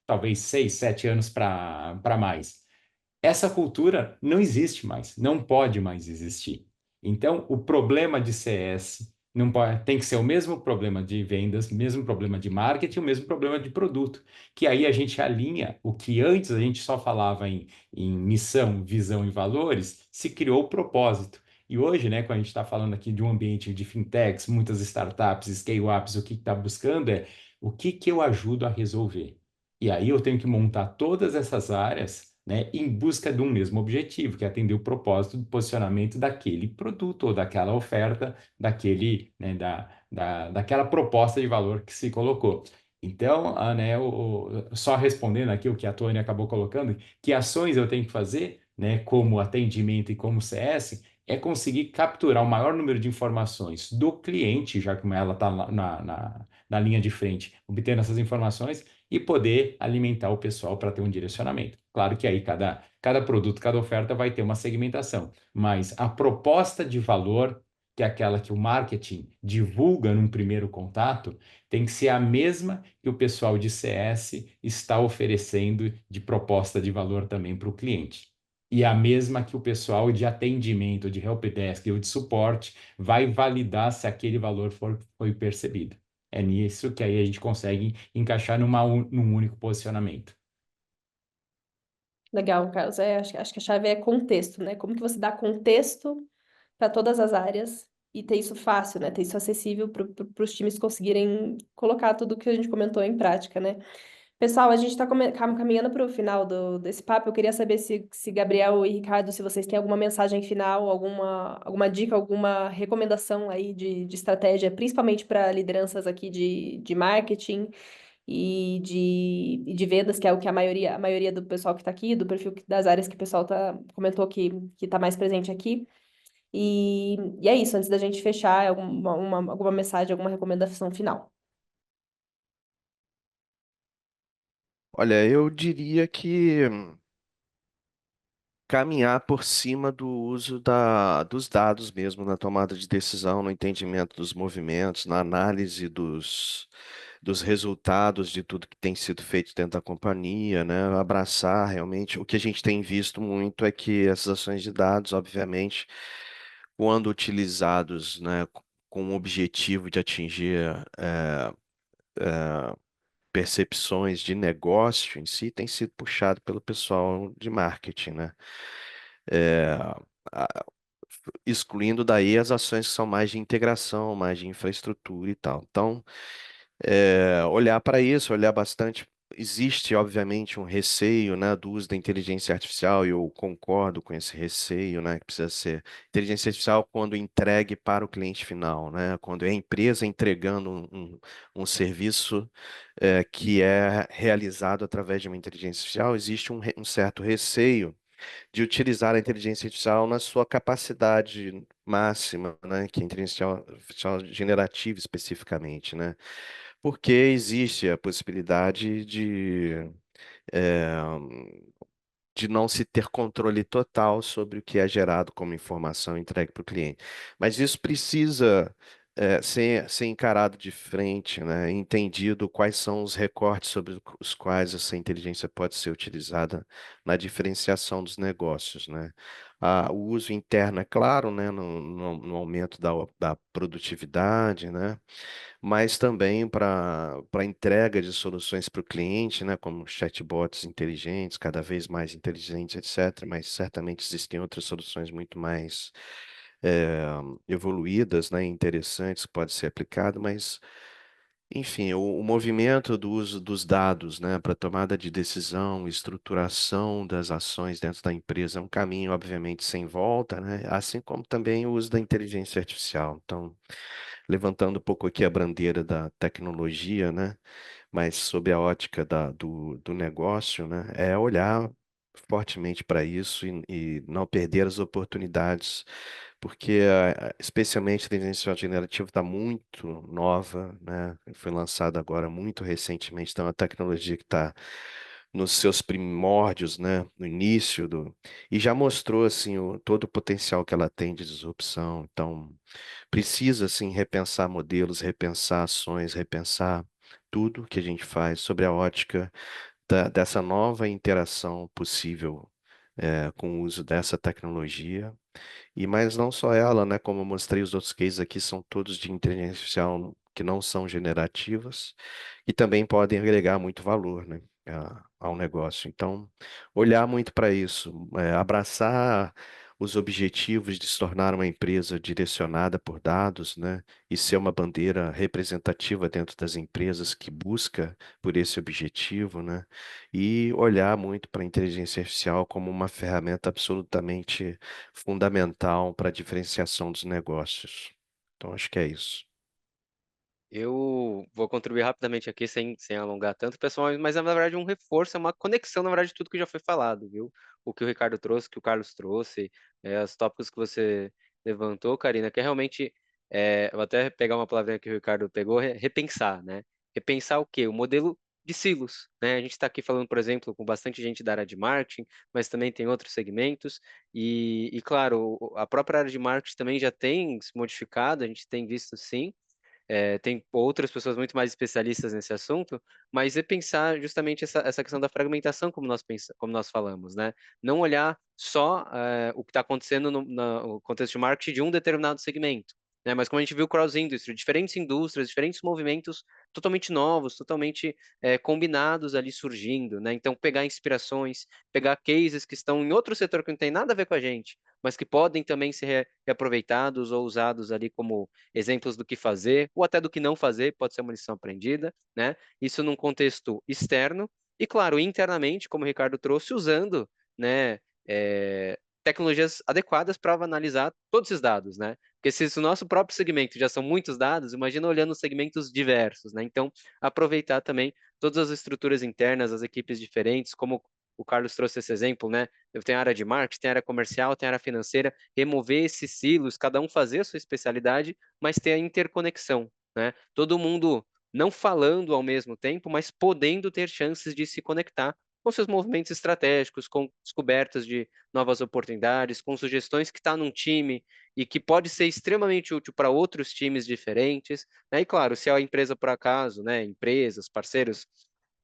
talvez 6, 7 anos para mais. Essa cultura não existe mais, não pode mais existir. Então, o problema de CS não pode, tem que ser o mesmo problema de vendas, mesmo problema de marketing, o mesmo problema de produto. Que aí a gente alinha o que antes a gente só falava em missão, visão e valores, se criou o propósito. E hoje, né, quando a gente está falando aqui de um ambiente de fintechs, muitas startups, scale-ups, o que está buscando é o que que eu ajudo a resolver. E aí eu tenho que montar todas essas áreas, né, em busca de um mesmo objetivo, que é atender o propósito do posicionamento daquele produto ou daquela oferta, daquela proposta de valor que se colocou. Então, né, só respondendo aqui o que a Tônia acabou colocando, que ações eu tenho que fazer, né, como atendimento e como CS, é conseguir capturar o maior número de informações do cliente, já que ela está na linha de frente, obtendo essas informações e poder alimentar o pessoal para ter um direcionamento. Claro que aí cada produto, cada oferta vai ter uma segmentação, mas a proposta de valor, que é aquela que o marketing divulga num primeiro contato, tem que ser a mesma que o pessoal de CS está oferecendo de proposta de valor também para o cliente. E a mesma que o pessoal de atendimento, de helpdesk ou de suporte vai validar se aquele valor foi percebido. É nisso que aí a gente consegue encaixar num único posicionamento. Legal, Carlos. Acho que a chave é contexto, né? Como que você dá contexto para todas as áreas e ter isso fácil, né? Ter isso acessível para os times conseguirem colocar tudo que a gente comentou em prática, né? Pessoal, a gente está caminhando para o final desse papo. Eu queria saber se Gabriel e Ricardo, se vocês têm alguma mensagem final, alguma dica, alguma recomendação aí de estratégia, principalmente para lideranças aqui de marketing e de vendas, que é o que a maioria do pessoal que está aqui, do perfil das áreas que o pessoal comentou que está mais presente aqui. E é isso, antes da gente fechar, alguma mensagem, alguma recomendação final. Olha, eu diria que caminhar por cima do uso dos dados mesmo na tomada de decisão, no entendimento dos movimentos, na análise dos resultados de tudo que tem sido feito dentro da companhia, né? Abraçar realmente. O que a gente tem visto muito é que essas ações de dados, obviamente, quando utilizados, né, com o objetivo de atingir percepções de negócio em si, tem sido puxado pelo pessoal de marketing, né? É, excluindo daí as ações que são mais de integração, mais de infraestrutura e tal. Então, olhar para isso, olhar bastante. Existe, obviamente, um receio, né, do uso da inteligência artificial, e eu concordo com esse receio, né, que precisa ser inteligência artificial quando entregue para o cliente final, né, quando é a empresa entregando um serviço que é realizado através de uma inteligência artificial, existe um certo receio de utilizar a inteligência artificial na sua capacidade máxima, né, que é a inteligência artificial generativa especificamente, né? Porque existe a possibilidade eh, de não se ter controle total sobre o que é gerado como informação entregue para o cliente. Mas isso precisa ser encarado de frente, né? Entendido quais são os recortes sobre os quais essa inteligência pode ser utilizada na diferenciação dos negócios, né? O uso interno, é claro, né? No aumento da produtividade, né? Mas também para entrega de soluções para o cliente, né, como chatbots inteligentes, cada vez mais inteligentes, etc. Mas certamente existem outras soluções muito mais eh, evoluídas, né, interessantes que podem ser aplicadas, mas enfim, o movimento do uso dos dados, né, para tomada de decisão, estruturação das ações dentro da empresa é um caminho, obviamente, sem volta, né, assim como também o uso da inteligência artificial. Então, levantando um pouco aqui a bandeira da tecnologia, né? Mas sob a ótica do negócio, né? É olhar fortemente para isso e não perder as oportunidades, porque especialmente a inteligência generativa está muito nova, né? Foi lançada agora muito recentemente, então é uma tecnologia que está nos seus primórdios, né, no início e já mostrou assim todo o potencial que ela tem de disrupção. Então, precisa assim repensar modelos, repensar ações, repensar tudo que a gente faz sobre a ótica dessa nova interação possível com o uso dessa tecnologia. E mas não só ela, né? Como eu mostrei, os outros cases aqui são todos de inteligência artificial que não são generativas e também podem agregar muito valor, né, ao negócio. Então, olhar muito para isso, abraçar os objetivos de se tornar uma empresa direcionada por dados, né, e ser uma bandeira representativa dentro das empresas que busca por esse objetivo, né, e olhar muito para a inteligência artificial como uma ferramenta absolutamente fundamental para a diferenciação dos negócios. Então, acho que é isso. Eu vou contribuir rapidamente aqui, sem alongar tanto, pessoal, mas é, na verdade, um reforço, é uma conexão, na verdade, de tudo que já foi falado, viu? O que o Ricardo trouxe, o que o Carlos trouxe, os tópicos que você levantou, Karina, que é realmente, eu vou até pegar uma palavrinha que o Ricardo pegou, repensar, né? Repensar o quê? O modelo de silos, né? A gente está aqui falando, por exemplo, com bastante gente da área de marketing, mas também tem outros segmentos, e claro, a própria área de marketing também já tem se modificado, a gente tem visto sim, tem outras pessoas muito mais especialistas nesse assunto, mas é pensar justamente essa questão da fragmentação, como nós falamos, né? Não olhar só o que está acontecendo no contexto de marketing de um determinado segmento, né? Mas como a gente viu cross-industry, diferentes indústrias, diferentes movimentos totalmente novos, totalmente combinados ali surgindo, né? Então, pegar inspirações, pegar cases que estão em outro setor que não tem nada a ver com a gente, mas que podem também ser reaproveitados ou usados ali como exemplos do que fazer, ou até do que não fazer, pode ser uma lição aprendida, né? Isso num contexto externo, e claro, internamente, como o Ricardo trouxe, usando, né, tecnologias adequadas para analisar todos esses dados, né? Porque se o nosso próprio segmento já são muitos dados, imagina olhando segmentos diversos, né? Então, aproveitar também todas as estruturas internas, as equipes diferentes, como o Carlos trouxe esse exemplo, né? Eu tenho a área de marketing, tem a área comercial, tem a área financeira, remover esses silos, cada um fazer a sua especialidade, mas ter a interconexão, né? Todo mundo não falando ao mesmo tempo, mas podendo ter chances de se conectar com seus movimentos estratégicos, com descobertas de novas oportunidades, com sugestões que está num time e que pode ser extremamente útil para outros times diferentes, né? E claro, se a empresa por acaso, né, empresas, parceiros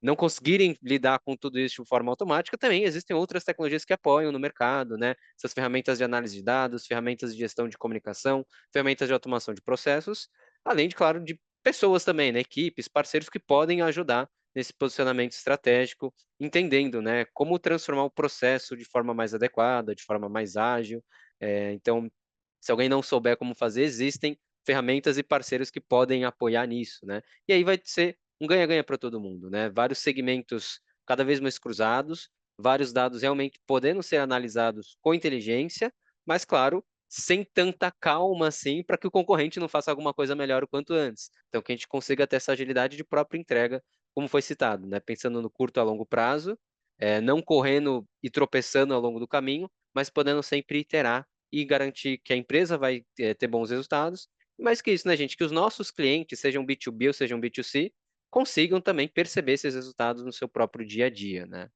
não conseguirem lidar com tudo isso de forma automática, também existem outras tecnologias que apoiam no mercado, né? Essas ferramentas de análise de dados, ferramentas de gestão de comunicação, ferramentas de automação de processos, além de, claro, de pessoas também, né? Equipes, parceiros que podem ajudar nesse posicionamento estratégico, entendendo, né, como transformar o processo de forma mais adequada, de forma mais ágil. Então, Se alguém não souber como fazer, existem ferramentas e parceiros que podem apoiar nisso, né? E aí vai ser um ganha-ganha para todo mundo, né? Vários segmentos cada vez mais cruzados, vários dados realmente podendo ser analisados com inteligência, mas claro, sem tanta calma assim, para que o concorrente não faça alguma coisa melhor o quanto antes. Então, que a gente consiga ter essa agilidade de própria entrega, como foi citado, né? Pensando no curto a longo prazo, não correndo e tropeçando ao longo do caminho, mas podendo sempre iterar e garantir que a empresa vai ter bons resultados. Mais que isso, né, gente? Que os nossos clientes, sejam B2B ou sejam B2C, consigam também perceber esses resultados no seu próprio dia a dia, né?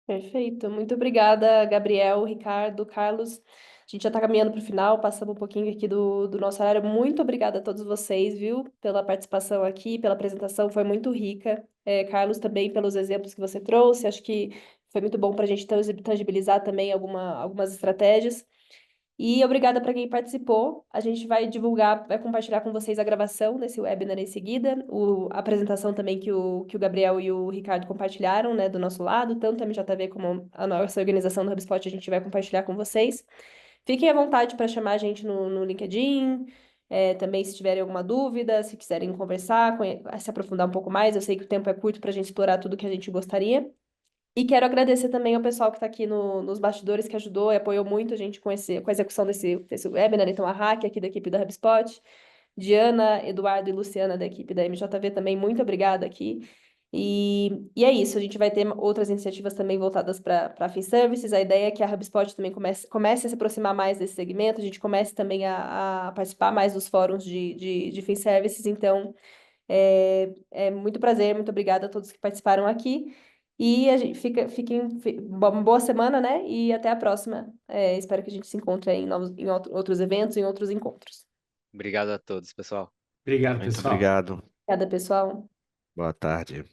Perfeito. Muito obrigada, Gabriel, Ricardo, Carlos. A gente já está caminhando para o final, passamos um pouquinho aqui do nosso horário. Muito obrigada a todos vocês, viu, pela participação aqui, pela apresentação, foi muito rica. Carlos, também pelos exemplos que você trouxe, acho que foi muito bom para a gente tangibilizar também algumas estratégias. E obrigada para quem participou. A gente vai divulgar, vai compartilhar com vocês a gravação desse webinar em seguida, a apresentação também que o Gabriel e o Ricardo compartilharam, né, do nosso lado, tanto a MJV como a nossa organização do HubSpot, a gente vai compartilhar com vocês. Fiquem à vontade para chamar a gente no LinkedIn, também se tiverem alguma dúvida, se quiserem conversar, se aprofundar um pouco mais. Eu sei que o tempo é curto para a gente explorar tudo que a gente gostaria. E quero agradecer também ao pessoal que está aqui nos bastidores, que ajudou e apoiou muito a gente com a execução desse webinar. Então, a Raque, aqui da equipe da HubSpot, Diana, Eduardo e Luciana, da equipe da MJV, também, muito obrigada aqui. E é isso, a gente vai ter outras iniciativas também voltadas para Fin Services. A ideia é que a HubSpot também comece a se aproximar mais desse segmento, a gente comece também a participar mais dos fóruns de Fin Services. Então, é muito prazer, muito obrigada a todos que participaram aqui. E a gente uma boa semana, né? E até a próxima. Espero que a gente se encontre aí em outros eventos, em outros encontros. Obrigado a todos, pessoal. Obrigado, Muito pessoal. obrigado. Obrigada, pessoal. Boa tarde.